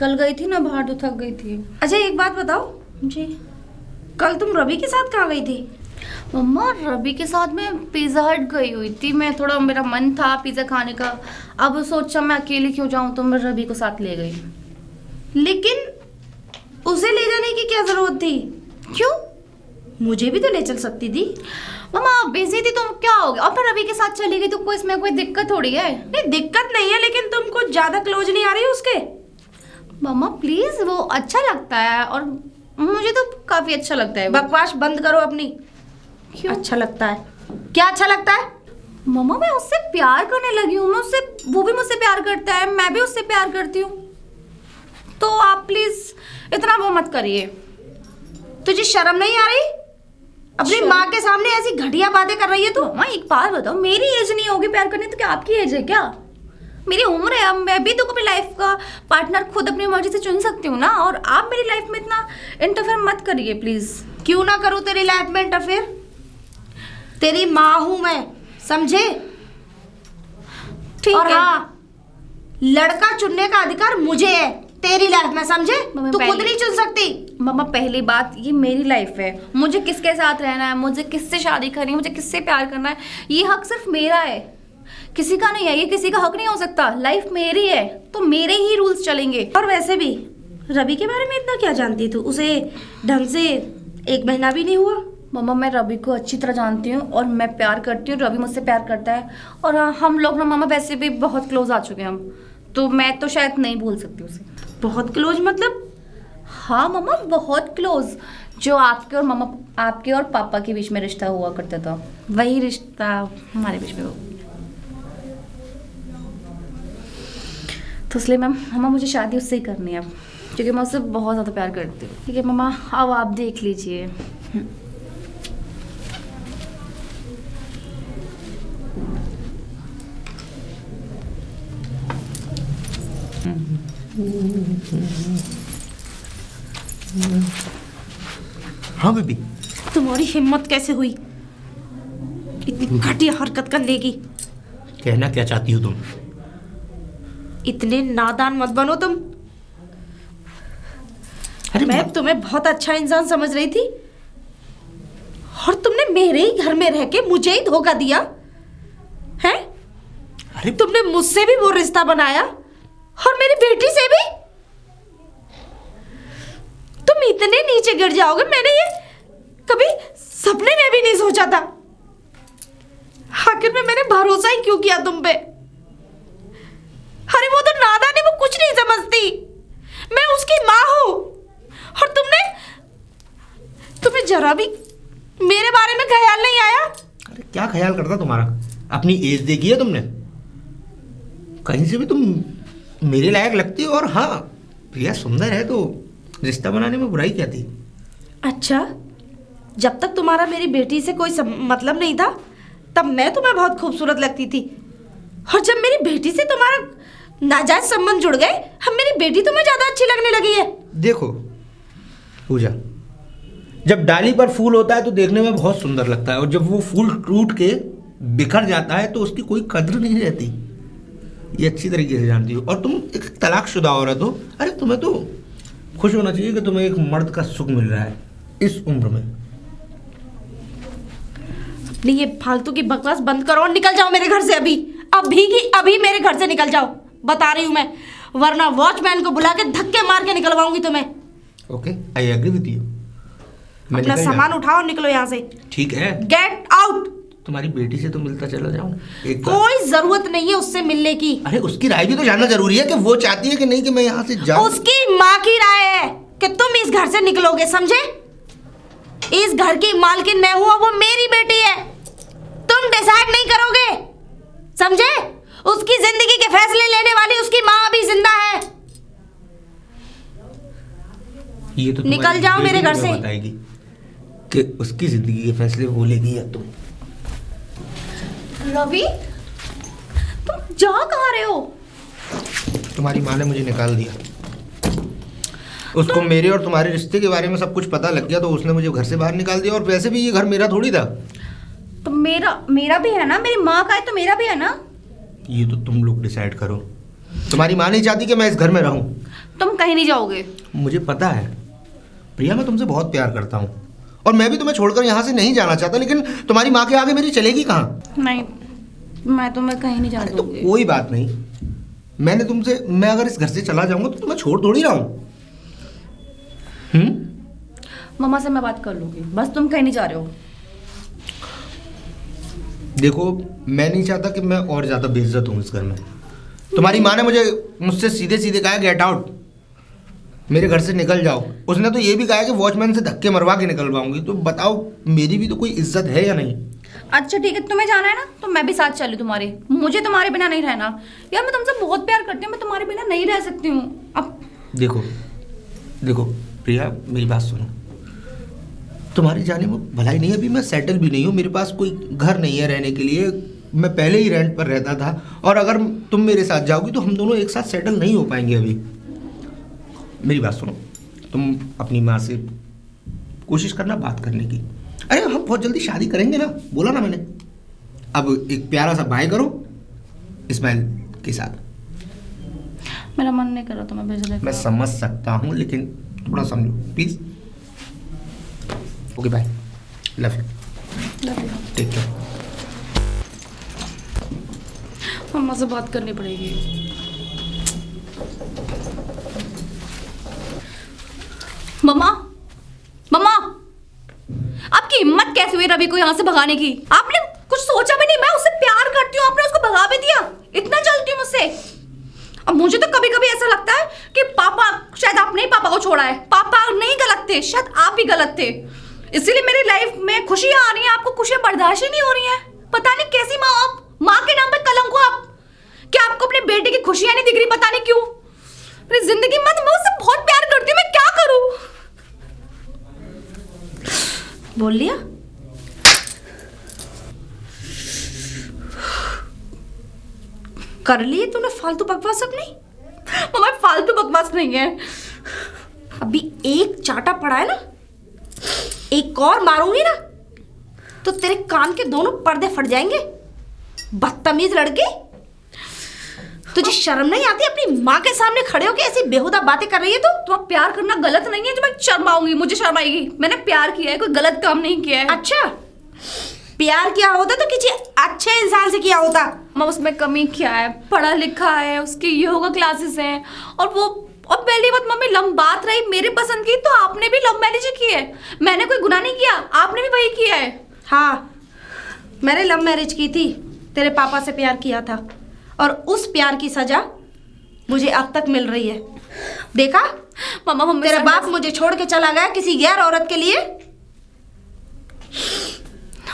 कल गई थी ना बाहर, तो थक गई थी। अच्छा एक बात बताओ जी। कल तुम रवि के साथ कहाँ गई थी? मम्मा रवि के साथ मैं पिज़्ज़ा हट गई हुई थी। मैं थोड़ा, मेरा मन था पिज़्ज़ा खाने का, अब सोचा मैं अकेले क्यों जाऊँ, तो मैं रवि को साथ ले गई। लेकिन उसे ले जाने की क्या जरूरत थी? क्यों? मुझे भी तो ले चल सकती थी। मम्मा बिजी थी तो क्या हो गया, और मैं रवि के साथ चली गई तो कोई इसमें कोई दिक्कत थोड़ी है। नहीं दिक्कत नहीं है, लेकिन तुम कुछ ज्यादा क्लोज नहीं आ रही उसके। मम्मा प्लीज, वो अच्छा लगता है और मुझे तो काफी अच्छा लगता है। बकवास बंद करो अपनी। क्यों अच्छा लगता है? क्या अच्छा लगता है? मम्मा मैं उससे प्यार करने लगी हूँ, मैं उससे, वो भी मुझसे प्यार करता है, मैं भी उससे प्यार करती हूँ, तो आप प्लीज इतना वो मत करिए। तुझे शर्म नहीं आ रही? अपनी माँ के सामने ऐसी घटिया बातें कर रही है तू। मम्मा एक बात बताओ, मेरी एज नहीं होगी प्यार करने तो क्या आपकी एज है क्या? मेरी उम्र है, अब मैं भी तो अपनी लाइफ का पार्टनर खुद अपनी मर्जी से चुन सकती हूँ ना, और आप मेरी लाइफ में इतना इंटरफेयर मत करिए प्लीज। क्यों ना करूँ तेरी लाइफ में इंटरफेयर? तेरी माँ हूँ मैं, समझे? ठीक और है। हाँ, लड़का चुनने का अधिकार मुझे है तेरी लाइफ में, समझे? तू खुद नहीं चुन सकती। मम्मा पहली बात, ये मेरी लाइफ है, मुझे किसके साथ रहना है, मुझे किससे शादी करनी है, मुझे किससे प्यार करना है, ये हक सिर्फ मेरा है, किसी का नहीं है। ये किसी का हक नहीं हो सकता। लाइफ मेरी है तो मेरे ही रूल्स चलेंगे। और वैसे भी रवि के बारे में इतना क्या जानती तू? उसे ढंग से 1 महीना भी नहीं हुआ। मम्मा मैं रवि को अच्छी तरह जानती हूँ और मैं प्यार करती हूँ, रवि मुझसे प्यार करता है, और हाँ, हम लोग ना मम्मा वैसे भी बहुत क्लोज आ चुके हैं हम, तो मैं तो शायद नहीं भूल सकती उसे। बहुत क्लोज मतलब? हाँ मम्मा बहुत क्लोज, जो आपके और मम्मा, आपके और पापा के बीच में रिश्ता हुआ करता था, वही रिश्ता हमारे बीच में हो। तो इसलिए मैम मम्मा मुझे शादी उससे ही करनी है, क्योंकि मैं उससे बहुत ज़्यादा प्यार करती हूँ। ठीक है मम्मा, अब आप देख लीजिए। हाँ बेबी। तुम्हारी हिम्मत कैसे हुई इतनी घटिया हरकत करने की? कहना क्या चाहती हो तुम? इतने नादान मत बनो तुम। अरे मैं तुम्हें बहुत अच्छा इंसान समझ रही थी, और तुमने मेरे ही घर में रह के मुझे ही धोखा दिया है। अरे तुमने मुझसे भी वो रिश्ता बनाया, और मेरी बेटी से भी। तुम इतने नीचे गिर जाओगे, मैंने ये कभी सपने में भी नहीं सोचा था। आखिर में मैंने भरोसा ही क्यों किया तुम पे? अरे वो तो नादान है, वो कुछ नहीं समझती। मैं उसकी माँ हूं, और तुम्हें जरा भी मेरे बारे में ख्याल नहीं आया। अरे क्या ख्याल करता तुम्हारा? अपनी एज देखी है तुमने? कहीं से भी तुम मेरे लायक लगती हो, और हाँ प्रिया सुंदर है, तो रिश्ता बनाने में बुराई क्या थी? अच्छा, जब तक तुम्हारा मेरी बेटी से कोई मतलब नहीं था, तब मैं तुम्हें बहुत खूबसूरत लगती थी, और जब मेरी बेटी से तुम्हारा नाजायज संबंध जुड़ गए, अब मेरी बेटी तुम्हें ज्यादा अच्छी लगने लगी है। देखो पूजा, जब डाली पर फूल होता है तो देखने में बहुत सुंदर लगता है, और जब वो फूल टूट के बिखर जाता है तो उसकी कोई कद्र नहीं रहती। ये अच्छी तरीके से जानती हो, और तुम एक तलाकशुदा औरत हो। अरे तुम्हें तो खुश होना चाहिए कि तुम्हें एक मर्द का सुख मिल रहा है इस उम्र में। नहीं, ये फालतू की बकवास बंद करो और निकल जाओ मेरे घर से अभी। अभी की अभी मेरे घर से निकल जाओ, बता रही हूँ मैं, वरना वॉचमैन को बुला के धक्के मार के निकलवाऊंगी तुम्हें। Okay, I agree with you. अपना सामान उठाओ और निकलो यहाँ से। ठीक है, गेट आउट। तुम्हारी बेटी से तो मिलता चला जाऊं एक बार। कोई जरूरत नहीं है उससे मिलने की। अरे उसकी राय भी तो जानना जरूरी है कि वो चाहती है कि नहीं कि मैं यहाँ से जाऊं। उसकी माँ की राय है कि तुम इस घर से निकलोगे, समझे? इस घर की मालकिन मैं हूं, वो मेरी बेटी है, तुम डिसाइड नहीं करोगे, समझे? उसकी जिंदगी के फैसले लेने वाली उसकी माँ अभी जिंदा है। ये तो निकल जाओ मेरे घर से। बताएगी कि उसकी जिंदगी के फैसले वो लेगी या तुम। रवि, तुम जा कहाँ रहे हो? तुम्हारी माँ ने मुझे निकाल दिया। उसको मेरे और तुम्हारे रिश्ते के बारे में सब कुछ पता लग गया तो उसने मुझे घर से बाहर निकाल दिया। और वैसे भी ये घर मेरा थोड़ी था। तो मेरा भी है ना, मेरी माँ का है तो मेरा भी है ना। ये तो तुम लोग डिसाइड करो। तुम्हारी माँ नहीं चाहती कि मैं इस घर में रहूं। तुम कहीं नहीं जाओगे। मुझे पता है प्रिया, मैं तुमसे बहुत प्यार करता हूँ और मैं भी तुम्हें छोड़कर यहाँ से नहीं जाना चाहता, लेकिन तुम्हारी माँ के आगे मेरी चलेगी कहाँ? नहीं, मैं तुम्हें कहीं नहीं जाने तो दूंगी। कोई बात नहीं, मैं अगर इस घर से चला जाऊंगा तो तुम्हें छोड़ थोड़ी रहा हूँ। मम्मा से मैं बात कर लूंगी, बस तुम कहीं नहीं जा रहे हो। देखो, मैं नहीं चाहता कि मैं और ज्यादा बेइज्जत हूँ इस घर में। तुम्हारी माँ ने मुझसे सीधे सीधे कहा गेट आउट, मेरे घर से निकल जाओ। उसने तो ये भी कहा कि वॉचमैन से धक्के मरवा के निकलवाऊंगी। तो बताओ, मेरी भी तो कोई इज्जत है या नहीं? अच्छा ठीक है, तुम्हें जाना है ना तो मैं भी साथ चलूं तुम्हारे। मुझे तुम्हारे बिना नहीं रहना यार, मैं तुमसे बहुत प्यार करती हूँ, मैं तुम्हारे बिना नहीं रह सकती हूँ। अब देखो प्रिया, मेरी बात सुनो। तुम्हारी जाने में भलाई नहीं है। अभी मैं सेटल भी नहीं हूँ, मेरे पास कोई घर नहीं है रहने के लिए। मैं पहले ही रेंट पर रहता था और अगर तुम मेरे साथ जाओगी तो हम दोनों एक साथ सेटल नहीं हो पाएंगे। अभी मेरी बात सुनो, तुम अपनी माँ से कोशिश करना बात करने की। अरे हम बहुत जल्दी शादी करेंगे ना, बोला ना मैंने। अब एक प्यारा सा बाय करो इस्माइल के साथ। मेरा मन नहीं कर रहा तुम्हें भेजने का। मैं समझ सकता हूँ, लेकिन थोड़ा समझो please. Okay, bye, love you, take care. मम्मा से बात करनी पड़ेगी। मम्मा, मम्मा, आपकी हिम्मत कैसे हुई रवि को यहाँ से भगाने की? आपने कुछ सोचा भी नहीं? मैं उससे प्यार करती हूँ, आपने उसको भगा भी दिया। इतना जलती हूँ मुझसे। अब मुझे तो कभी कभी ऐसा लगता है कि पापा, शायद आपने ही पापा को छोड़ा है। पापा नहीं गलत थे, शायद आप ही गलत थे। इसीलिए मेरी लाइफ में खुशियां आ रही हैं, आपको खुशियां बर्दाश्त ही नहीं हो रही हैं। पता नहीं कैसी माँ आप, माँ के नाम पर कलंक हो आप। क्या आपको अपने बेटे की खुशियां नहीं दिख रही? पता नहीं क्यों मेरी जिंदगी में। मैं उससे बहुत प्यार करती हूँ, मैं क्या करूँ? बोल लिया? कर लिए तूने फालतू बकवास अपनी? मम्मा फालतू बकवास नहीं है। अभी एक चाटा पड़ा है ना, एक और मारूंगी ना तो तेरे कान के दोनों पर्दे फट जाएंगे। बदतमीज लड़की, तुझे शर्म नहीं आती? अपनी माँ के सामने खड़े होकर ऐसी बेहुदा बातें कर रही है तू। तो प्यार करना गलत नहीं है जो मैं शर्माऊंगी? मुझे शर्म आएगी। मैंने प्यार किया है, कोई गलत काम नहीं किया है। अच्छा, प्यार किया होता तो किसी अच्छे इंसान से किया होता। मैं उसमें कमी क्या है? पढ़ा लिखा है, उसकी योगा क्लासेस हैं और पहली बात मम्मी, बात रही मेरे पसंद की, तो आपने भी लव मैरिज की है। मैंने कोई गुनाह नहीं किया, आपने भी वही किया है। हाँ, मैंने लव मैरिज की थी, तेरे पापा से प्यार किया था और उस प्यार की सजा मुझे अब तक मिल रही है। देखा मम्मा, तेरा बाप मुझे छोड़ के चला गया किसी गैर औरत के लिए।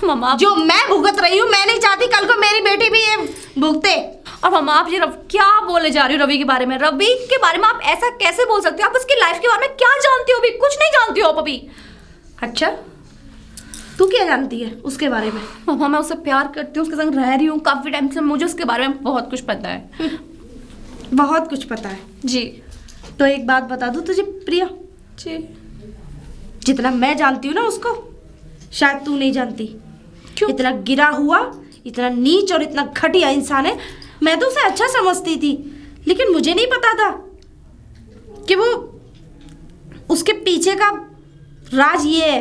मम्मा, जो मैं भुगत रही हूँ, मैं नहीं चाहती कल को मेरी बेटी भी ये भुगते। और मम्मा आप ये क्या बोले जा रही हो रवि के बारे में? रवि के बारे में आप ऐसा कैसे बोल सकते हो? आप उसकी लाइफ के बारे में क्या जानती हो? अभी कुछ नहीं जानती हो आप अभी। अच्छा, तू क्या जानती है उसके बारे में? मम्मा मैं उससे प्यार करती हूँ, उसके संग रह रही हूँ काफी टाइम से, मुझे उसके बारे में बहुत कुछ पता है। बहुत कुछ पता है जी। तो एक बात बता दूं तुझे प्रिया जी, जितना मैं जानती हूँ ना उसको, शायद तू नहीं जानती। क्यों? इतना गिरा हुआ, इतना नीच और इतना घटिया इंसान है। मैं तो उसे अच्छा समझती थी, लेकिन मुझे नहीं पता था कि वो उसके पीछे का राज ये है।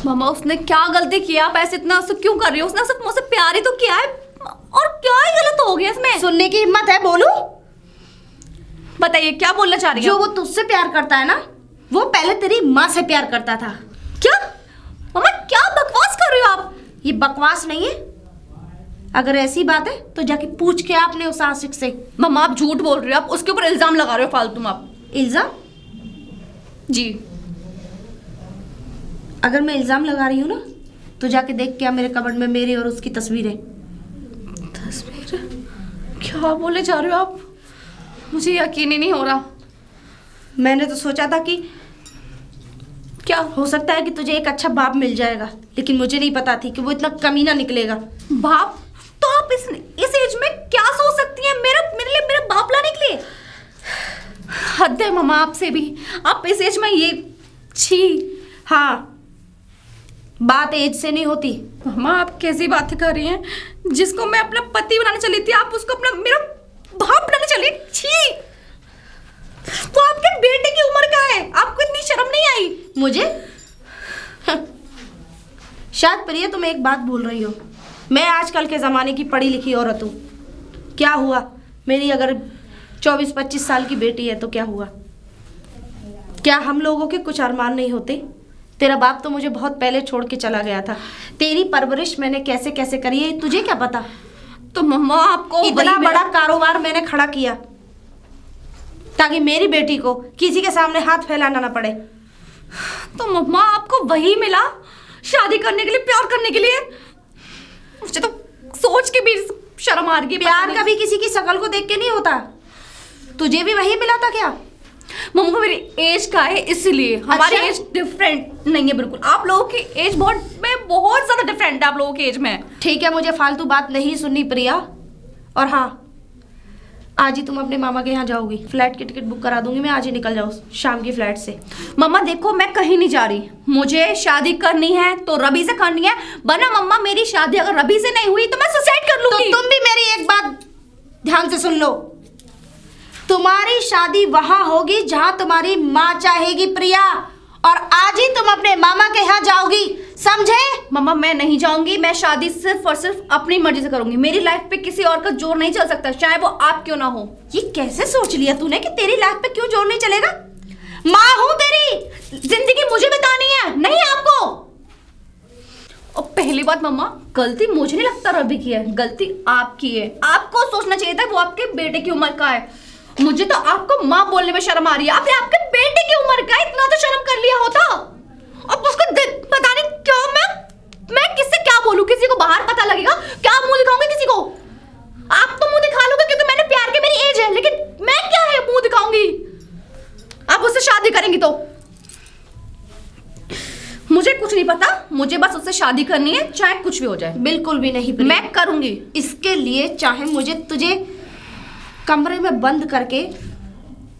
मम्मा उसने क्या गलती किया? आप ऐसे इतना उससे क्यों कर रही हो? उसने सिर्फ मुझसे प्यार ही तो किया है, और क्या ही गलत हो गया इसमें? सुनने की हिम्मत है, बोलूं? बताइए क्या बोलना चाह रही जो हो? वो तुझसे प्यार करता है ना, वो पहले तेरी माँ से प्यार करता था। क्या मम्मा क्या बकवास कर रही हो आप? ये बकवास नहीं है। अगर ऐसी बात है तो जाके पूछ के आपने उस आशिक से। मम्मा आप झूठ बोल रही हो, आप उसके ऊपर इल्जाम लगा रहे हो फालतू में आप। इल्जाम? जी। अगर मैं इल्जाम लगा रही हूँ ना, तो जाके देख क्या मेरे कबर्ड में मेरी और उसकी तस्वीरें। तस्वीर? क्या बोले जा रहे हो आप? मुझे यकीन ही नहीं हो रहा। मैंने तो सोचा था कि क्या हो सकता है कि तुझे एक अच्छा बाप मिल जाएगा, लेकिन मुझे नहीं पता थी कि वो इतना कमीना निकलेगा। बाप? तो आप इस एज में क्या सोच सकती हैं मेरे लिए मेरा बाप लाने के लिए? हद है मम्मा आपसे भी। आप इस एज में ये छी। हाँ, बात एज से नहीं होती। मम्मा आप कैसी बातें कर रही हैं? जिसको मैं अपना पति बनाने चली थी, आप उसको अपना मेरा बाप बनाने चली? छी! वो आपके बेटे की उम्र का है, आपको इतनी शर्म नहीं आई? मुझे शायद प्रिया तुम एक बात भूल रही हो। मैं आजकल के ज़माने की पढ़ी लिखी औरत हूँ। क्या हुआ, मेरी अगर 24-25 साल की बेटी है तो क्या हुआ? क्या हम लोगों के कुछ अरमान नहीं होते? तेरा बाप तो मुझे बहुत पहले छोड़ के चला गया था। तेरी परवरिश मैंने कैसे कैसे करी है तुझे क्या पता? तो मम्मा आपको इतना बड़ा कारोबार मैंने खड़ा किया ताकि मेरी बेटी को किसी के सामने हाथ फैलाना ना पड़े। तो मम्मा आपको वही मिला शादी करने के लिए, प्यार करने के लिए? मुझे तो सोच के भी शर्म आ रही है। प्यार कभी किसी की शक्ल को देख के नहीं होता। तुझे भी वही मिला था क्या? मम्मा मेरी एज का है इसलिए। हमारी अच्छा? एज डिफरेंट नहीं है बिल्कुल। आप लोगों की एज बहुत ज्यादा डिफरेंट है आप लोगों की एज में। ठीक है, मुझे फालतू बात नहीं सुननी प्रिया। और हाँ, आज ही तुम अपने मामा के यहाँ जाओगी। फ्लाइट की टिकट बुक करा दूंगी मैं, आज ही निकल जाओ शाम की फ्लाइट से। मम्मा देखो मैं कहीं नहीं जा रही। मुझे शादी करनी है तो रवि से करनी है, वरना मम्मा मेरी शादी अगर रवि से नहीं हुई तो मैं सुसाइड कर लूंगी। तो तुम भी मेरी एक बात ध्यान से सुन लो। तुम्हारी शादी वहां होगी जहां तुम्हारी माँ चाहेगी प्रिया, और आज ही तुम अपने मामा के यहाँ जाओगी, समझे? मम्मा मैं नहीं जाऊंगी। मैं शादी सिर्फ और सिर्फ अपनी मर्जी से करूंगी। मेरी लाइफ पे किसी और का जोर नहीं चल सकता, चाहे वो आप क्यों ना हो। ये कैसे सोच लिया तूने कि तेरी लाइफ पे क्यों जोर नहीं चलेगा? माँ हूं तेरी, जिंदगी मुझे बतानी है, नहीं आपको। और पहली बात मम्मा, गलती मुझे नहीं लगता रवि की है, गलती आपकी है। आपको सोचना चाहिए था वो आपके बेटे की उम्र का है। मुझे तो आपको माँ बोलने में शर्म आ रही है। आपने आपके बेटे की उम्र का इतना तो शर्म कर लिया होता। अब उसको पता नहीं क्यों मैं किससे क्या बोलूं? किसी को बाहर पता लगेगा क्या? मुंह दिखाऊंगी किसी को? आप तो मुंह दिखा लोगे क्योंकि मैंने प्यार के मेरी एज है, लेकिन मैं क्या है मुंह दिखाऊंगी? आप उससे शादी करेंगी तो मुझे कुछ नहीं पता। मुझे बस उससे शादी करनी है, चाहे कुछ भी हो जाए। बिल्कुल भी नहीं प्रिया। मैं करूंगी। इसके लिए चाहे मुझे तुझे कमरे में बंद करके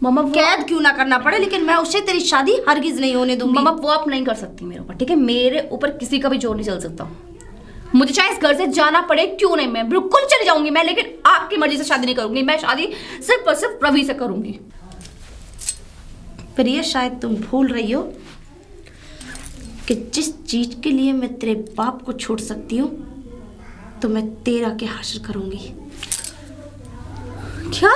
मम्मा कैद क्यों ना करना पड़े, लेकिन मैं उससे तेरी शादी हरगिज नहीं होने दूंगी। मम्मा वो आप नहीं कर सकती मेरे ऊपर, ठीक है? मेरे ऊपर किसी का भी जोर नहीं चल सकता। मुझे चाहे इस घर से जाना पड़े क्यों नहीं, मैं बिल्कुल चली जाऊंगी मैं, लेकिन आपकी मर्जी से शादी नहीं करूंगी। मैं शादी सिर्फ और सिर्फ रवि से करूंगी। प्रिया शायद तुम भूल रही हो कि जिस चीज के लिए मैं तेरे बाप को छोड़ सकती हूँ तो मैं तेरा के हासिल करूंगी। क्या?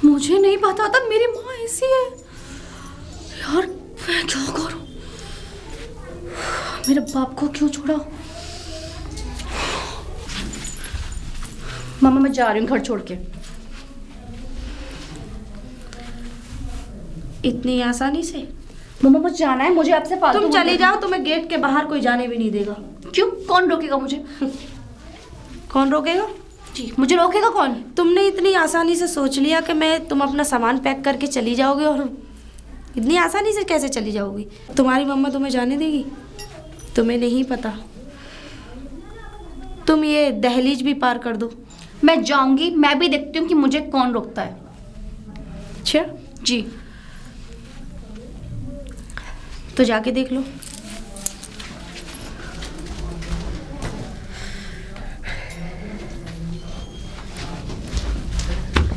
मुझे नहीं पता था मेरी माँ ऐसी है। यार मैं क्या करूं? मेरे बाप को क्यों छोड़ा? मम्मा मैं जा रही हूँ घर छोड़ के। इतनी आसानी से? मम्मा मुझे जाना है, मुझे आपसे फालतू। तुम चले जाओ, तुम्हें गेट के बाहर कोई जाने भी नहीं देगा। क्यों? कौन रोकेगा मुझे? कौन रोकेगा? जी मुझे रोकेगा कौन? तुमने इतनी आसानी से सोच लिया कि तुम अपना सामान पैक करके चली जाओगे, और इतनी आसानी से कैसे चली जाओगी? तुम्हारी मम्मा तुम्हें जाने देगी? तुम्हें नहीं पता, तुम ये दहलीज भी पार कर दो। मैं जाऊंगी, मैं भी देखती हूँ कि मुझे कौन रोकता है। अच्छा जी तो जाके देख लो।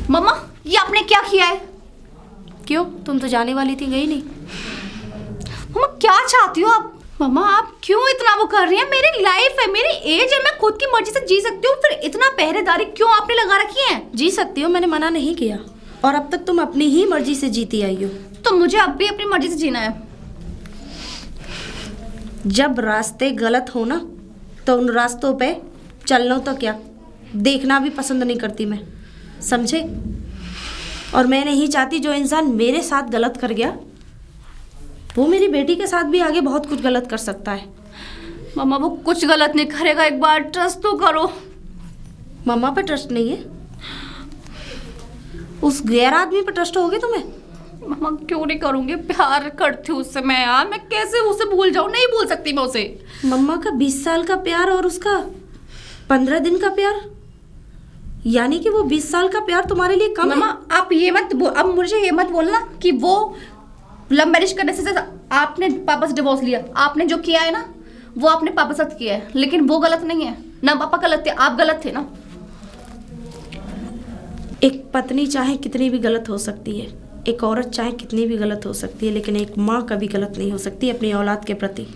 मम्मा ये आपने क्या किया है? क्यों, तुम तो जाने वाली थी, गई नहीं? मम्मा क्या चाहती हो आप? मम्मा आप क्यों इतना वो कर रही हैं? मेरी लाइफ है, मेरी एज है, मैं खुद की मर्जी से जी सकती हूँ, फिर इतना पहरेदारी क्यों आपने लगा रखी है? जी सकती हो, मैंने मना नहीं किया, और अब तक तुम अपनी ही मर्जी से जीती आई हो। तो मुझे अब भी अपनी मर्जी से जीना है। जब रास्ते गलत हो ना तो उन रास्तों पे चलना तो क्या, देखना भी पसंद नहीं करती मैं, समझे? और मैं नहीं चाहती जो इंसान मेरे साथ गलत कर गया वो मेरी बेटी के साथ भी आगे बहुत कुछ गलत कर सकता है। मम्मा वो कुछ गलत नहीं करेगा, एक बार ट्रस्ट तो करो। मम्मा पे ट्रस्ट नहीं है, उस गैर आदमी पे ट्रस्ट होगे तुम्हें? मम्मा क्यों नहीं करूँगी, प्यार करती हूँ उससे मैं यार, मैं कैसे उसे भूल जाऊँ? नहीं भूल सकती मैं उसे। मम्मा का 20 साल का प्यार और उसका 15 दिन का प्यार, यानी कि वो 20 साल का प्यार तुम्हारे लिए कम है? मम्मा आप ये मत अब मुझे ये मत बोलना कि वो लव मैरिज करने से आपने पापा से डिवोर्स लिया। आपने जो किया है ना वो आपने पापा साथ किया है, लेकिन वो गलत नहीं है ना, पापा गलत थे, आप गलत थे ना। एक पत्नी चाहे कितनी भी गलत हो सकती है, एक औरत चाहे कितनी भी गलत हो सकती है, लेकिन एक माँ कभी गलत नहीं हो सकती अपनी औलाद के प्रति।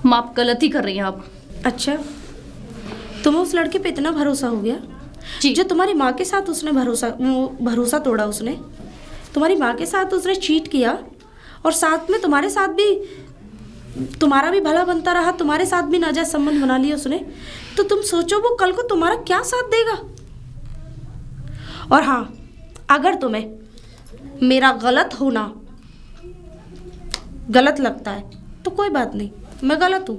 माँ आप गलत ही कर रही हैं आप। अच्छा, तुम्हें उस लड़के पे इतना भरोसा हो गया जी। जो तुम्हारी माँ के साथ उसने भरोसा तोड़ा, उसने तुम्हारी माँ के साथ उसने चीट किया, और साथ में तुम्हारे साथ भी, तुम्हारा भी भला बनता रहा, तुम्हारे साथ भी नाजायज संबंध बना लिया उसने। तो तुम सोचो वो कल को तुम्हारा क्या साथ देगा। और हाँ, अगर तुम्हें मेरा गलत होना गलत लगता है तो कोई बात नहीं, मैं गलत हूँ।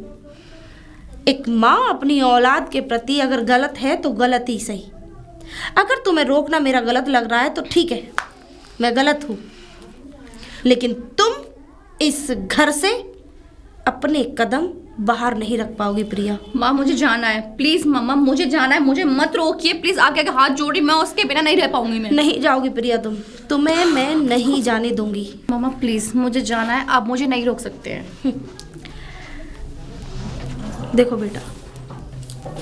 एक माँ अपनी औलाद के प्रति अगर गलत है तो गलत ही सही। अगर तुम्हें रोकना मेरा गलत लग रहा है तो ठीक है, मैं गलत हूँ, लेकिन तुम इस घर से अपने कदम बाहर नहीं रख पाओगी प्रिया। माँ मुझे जाना है, प्लीज मम्मा मुझे जाना है, मुझे मत रोकिए प्लीज, आगे आगे हाथ जोड़ी, मैं उसके बिना नहीं रह पाऊंगी। मैं नहीं जाओगी प्रिया, तुम्हें मैं नहीं जाने दूंगी। मम्मा प्लीज मुझे जाना है, आप मुझे नहीं रोक सकते हैं। देखो बेटा,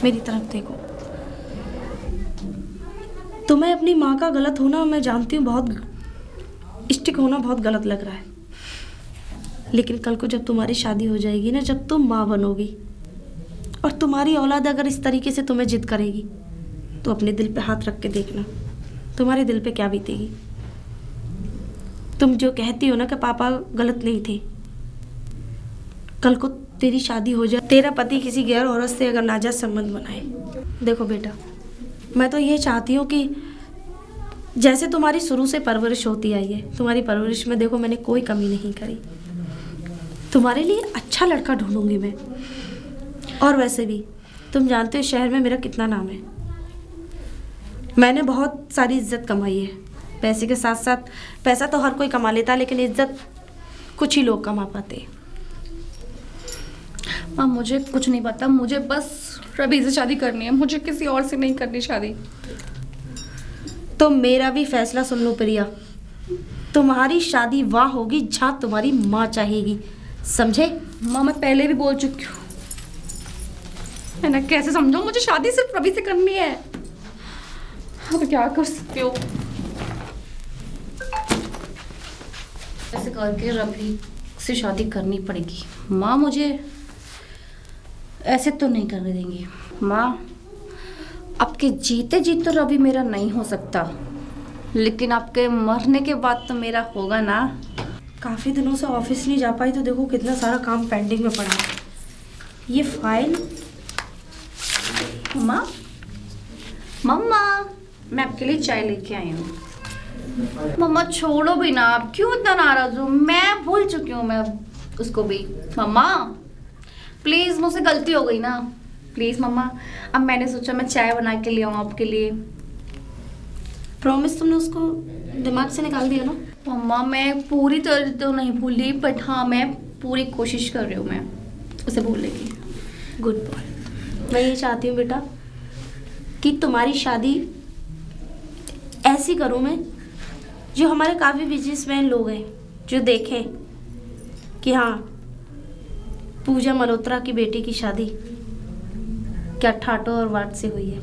मेरी तरफ देखो, तुम्हें अपनी माँ का गलत होना मैं जानती हूँ, बहुत स्टिक होना बहुत गलत लग रहा है, लेकिन कल को जब तुम्हारी शादी हो जाएगी ना, जब तुम माँ बनोगी और तुम्हारी औलाद अगर इस तरीके से तुम्हें जिद करेगी तो अपने दिल पे हाथ रख के देखना तुम्हारे दिल पे क्या बीतेगी। तुम जो कहती हो ना कि पापा गलत नहीं थे, कल को तेरी शादी हो जाए, तेरा पति किसी गैर औरत से अगर नाजायज संबंध बनाए, देखो बेटा, मैं तो ये चाहती हूँ कि जैसे तुम्हारी शुरू से परवरिश होती आई है, तुम्हारी परवरिश में देखो मैंने कोई कमी नहीं करी, तुम्हारे लिए अच्छा लड़का ढूंढूंगी मैं। और वैसे भी तुम जानते हो शहर में मेरा कितना नाम है, मैंने बहुत सारी इज्जत कमाई है। पैसे के साथ साथ, पैसा तो हर कोई कमा लेता है, लेकिन इज्जत कुछ ही लोग कमा पाते हैं। माँ मुझे कुछ नहीं पता, मुझे बस रवि से शादी करनी है, मुझे किसी और से नहीं करनी शादी। तो मेरा भी फैसला सुन लो प्रिया, तुम्हारी शादी वहाँ होगी जहाँ तुम्हारी माँ चाहेगी, समझे? माँ मैं पहले भी बोल चुकी हूँ, है ना, कैसे समझाऊं, मुझे शादी सिर्फ रवि से करनी है। अब क्या कर सकती हो? ऐसे करके रवि से शादी करनी पड़ेगी। माँ मुझे ऐसे तो नहीं करने देंगी। माँ आपके जीते जी तो रवि मेरा नहीं हो सकता, लेकिन आपके मरने के बाद तो मेरा होगा ना। काफ़ी दिनों से ऑफिस नहीं जा पाई तो देखो कितना सारा काम पेंडिंग में पड़ा है। ये फाइल, मम्मा मम्मा मैं आपके लिए चाय लेके आई हूँ। मम्मा छोड़ो भी ना, आप क्यों इतना नाराज हो? मैं भूल चुकी हूँ मैं उसको भी। मम्मा प्लीज़, मुझसे गलती हो गई ना, प्लीज़ मम्मा। अब मैंने सोचा मैं चाय बना के ले आऊँ आपके लिए। प्रॉमिस तुमने उसको दिमाग से निकाल दिया ना? मम्मा मैं पूरी तरह तो नहीं भूली, बट हाँ मैं पूरी कोशिश कर रही हूँ मैं उसे भूलने की। Good boy. मैं ये चाहती हूँ बेटा कि तुम्हारी शादी ऐसी करूँ मैं जो हमारे काफ़ी बिजनेसमैन लोग हैं जो देखें कि हाँ पूजा मल्होत्रा की बेटी की शादी क्या ठाटो और वाट से हुई है।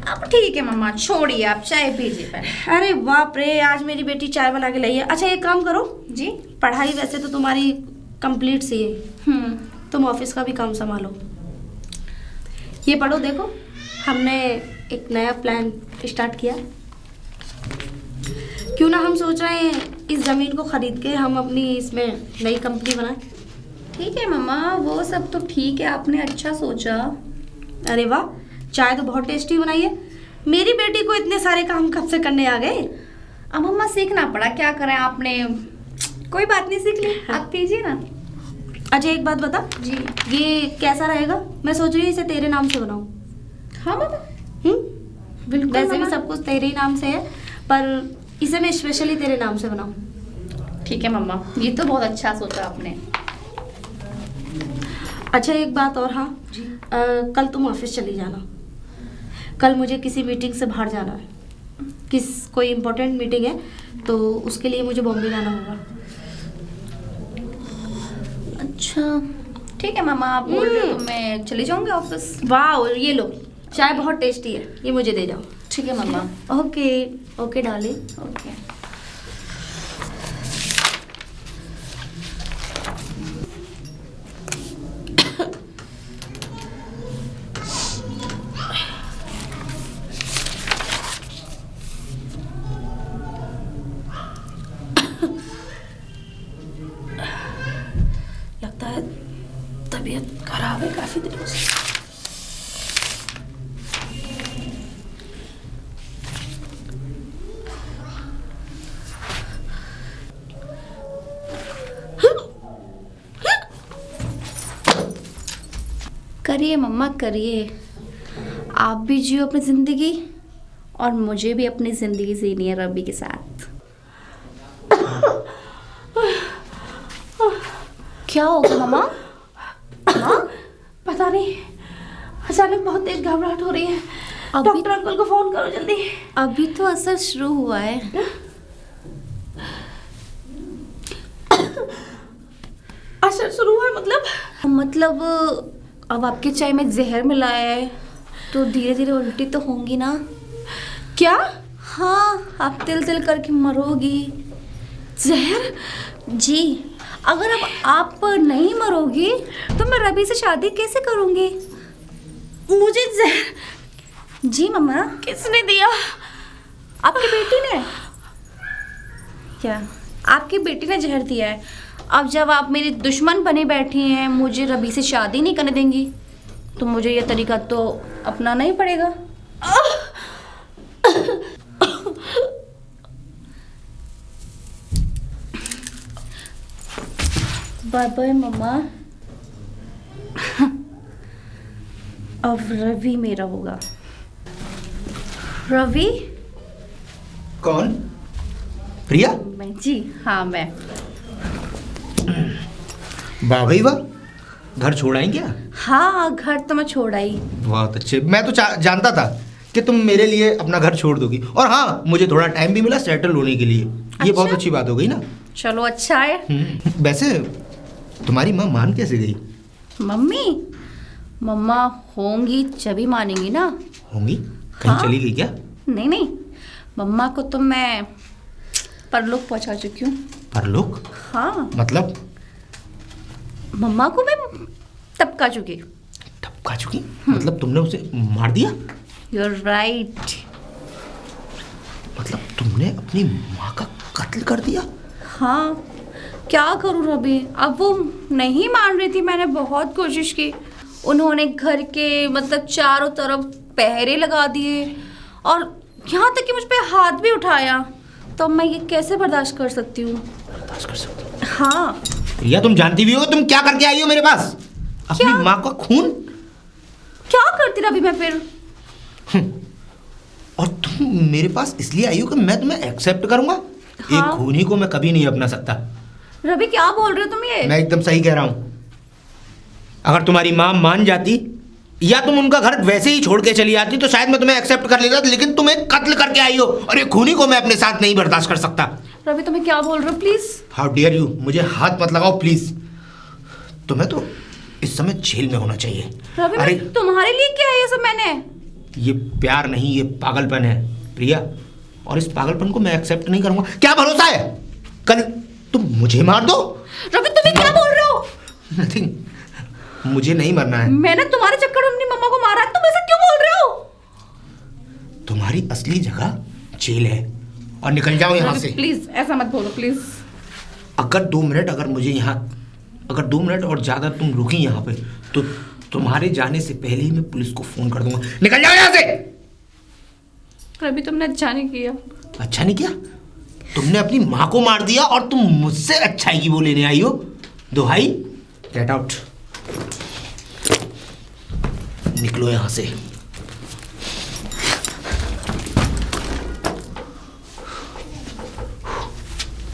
अब ठीक है मम्मा, छोड़िए, आप चाय पीजिए पहले। अरे बाप रे, आज मेरी बेटी चाय बना के लाई है। अच्छा एक काम करो जी। पढ़ाई वैसे तो तुम्हारी कंप्लीट सी है, तुम ऑफिस का भी काम संभालो। ये पढ़ो, देखो हमने एक नया प्लान स्टार्ट किया। क्यों ना हम सोच रहे हैं इस ज़मीन को खरीद के हम अपनी इसमें नई कंपनी बनाएं। ठीक है मम्मा, वो सब तो ठीक है, आपने अच्छा सोचा। अरे वाह, चाय तो बहुत टेस्टी बनाई है। मेरी बेटी को इतने सारे काम कब से करने आ गए। अब मम्मा सीखना पड़ा, क्या करें, आपने कोई बात नहीं, सीख ली। आप पीजिए ना। अच्छा एक बात बता जी। ये कैसा रहेगा? मैं सोच रही हूँ इसे तेरे नाम से बनाऊँ। हाँ मम्मा, बिल्कुल। वैसे भी मम्मा। सब कुछ तेरे ही नाम से है, पर इसे मैं स्पेशली तेरे नाम से बनाऊँ। ठीक है मम्मा, ये तो बहुत अच्छा सोचा आपने। अच्छा एक बात और, हाँ जी। कल तुम ऑफिस चली जाना। कल मुझे किसी मीटिंग से बाहर जाना है, कोई इम्पोर्टेंट मीटिंग है, तो उसके लिए मुझे बॉम्बे जाना होगा। अच्छा ठीक है मम्मा, आप बोल रहे हो तो मैं चली जाऊंगी ऑफिस। वाह, ये लो चाय बहुत टेस्टी है, ये मुझे दे जाओ। ठीक है मम्मा। Okay okay darling. ओके। लगता है तबीयत खराब है काफी दिनों से। करिए मम्मा करिए, आप भी जियो अपनी ज़िंदगी और मुझे भी अपनी ज़िंदगी जीनी है रवि के साथ। क्या हो गया मम्मा? हाँ? पता नहीं, अचानक बहुत तेज घबराहट हो रही है। डॉक्टर अंकल को फोन करो जल्दी। अभी तो असर शुरू हुआ है। असर शुरू हुआ है मतलब अब आपके चाय में जहर मिला है तो धीरे धीरे उल्टी तो होंगी ना? क्या? हाँ, आप तिल तिल करके मरोगी। जहर? जी, अगर अब आप नहीं मरोगी तो मैं रवि से शादी कैसे करूँगी? मुझे जहर जी मम्मा। किसने दिया? आपकी बेटी ने। क्या आपकी बेटी ने जहर दिया है? अब जब आप मेरी दुश्मन बने बैठी हैं, मुझे रवि से शादी नहीं करने देंगी, तो मुझे ये तरीका तो अपनाना ही पड़ेगा। बाय बाय मम्मा। अब रवि मेरा होगा। रवि? कौन? प्रिया? मैं जी, हाँ मैं। वाह भाई वाह, घर छोड़ आई क्या? हाँ, घर तो मैं छोड़ आई। बहुत अच्छे। मैं तो जानता था कि तुम मेरे लिए अपना घर छोड़ दोगी, और हाँ मुझे थोड़ा टाइम भी मिला सेटल होने के लिए। ये बहुत अच्छी बात हो गई ना। चलो अच्छा है। वैसे तुम्हारी माँ मान कैसे गई? मम्मी? मम्मा होंगी जभी मानेंगी ना। होंगी? कहीं हाँ? चली गई क्या? नहीं नहीं, मम्मा को तो मैं परलोक पहुंचा चुकी हूँ। परलोक? हाँ, मतलब? मम्मा को मैं टपका चुकी। टपका चुकी? मतलब तुमने उसे मार दिया? You're right। मतलब तुमने अपनी माँ का कत्ल कर दिया? हाँ, क्या करूँ रवि, अब वो नहीं मान रही थी। मैंने बहुत कोशिश की, उन्होंने घर के मतलब चारों तरफ पहरे लगा दिए और यहाँ तक कि मुझ पे हाथ भी उठाया, तो मैं ये कैसे बर्दाश्त कर सकती हूँ? बर्दाश्त कर सकती हूँ? हाँ। या तुम जानती भी हो तुम क्या करके आई हो मेरे पास? अपनी माँ का खून? क्या करती रवि मैं फिर? और तुम मेरे पास इसलिए आई हो कि मैं तुम्हें एक्सेप्ट करूंगा? हाँ? एक खूनी को मैं कभी नहीं अपना सकता। रवि क्या बोल रहे हो तुम ये? मैं एकदम सही कह रहा हूँ। अगर तुम्हारी माँ मान जाती या तुम उनका घर वैसे ही छोड़ के चली आती तो शायद मैं तुम्हें एक्सेप्ट कर लेता, लेकिन तुम एक कत्ल करके आई हो और एक खूनी को मैं अपने साथ नहीं बर्दाश्त कर सकता। रवि तुम्हें क्या बोल रहे हो? प्लीज। हाउ डियर यू, मुझे हाथ मत लगाओ प्लीज। तुम्हें तो इस समय जेल में होना चाहिए। रवि अरे तुम्हारे लिए क्या है ये सब मैंने? ये प्यार नहीं, ये पागलपन है प्रिया, और इस पागलपन को मैं एक्सेप्ट नहीं करूंगा। क्या भरोसा है कल तुम मुझे मार दो? रवि तुम क्या बोल रहे हो? नथिंग, मुझे नहीं मरना है। मैंने तुम्हारे चक्कर में अपनी मम्मा को मारा है, तुम ऐसा क्यों बोल रहे हो? तुम्हारी असली जगह जेल है और निकल जाओ यहाँ से। प्लीज ऐसा मत बोलो प्लीज। अगर 2 मिनट अगर 2 मिनट और ज्यादा तुम रुकी यहाँ पे तो तुम्हारे जाने से पहले ही मैं पुलिस को फोन कर दूंगा। निकल जाओ यहाँ से। रवि तुमने अच्छा नहीं किया। अच्छा नहीं किया? तुमने अपनी माँ को मार दिया और तुम मुझसे अच्छाई की वो लेने आई हो? दुहाई, गेट आउट, निकलो यहाँ से।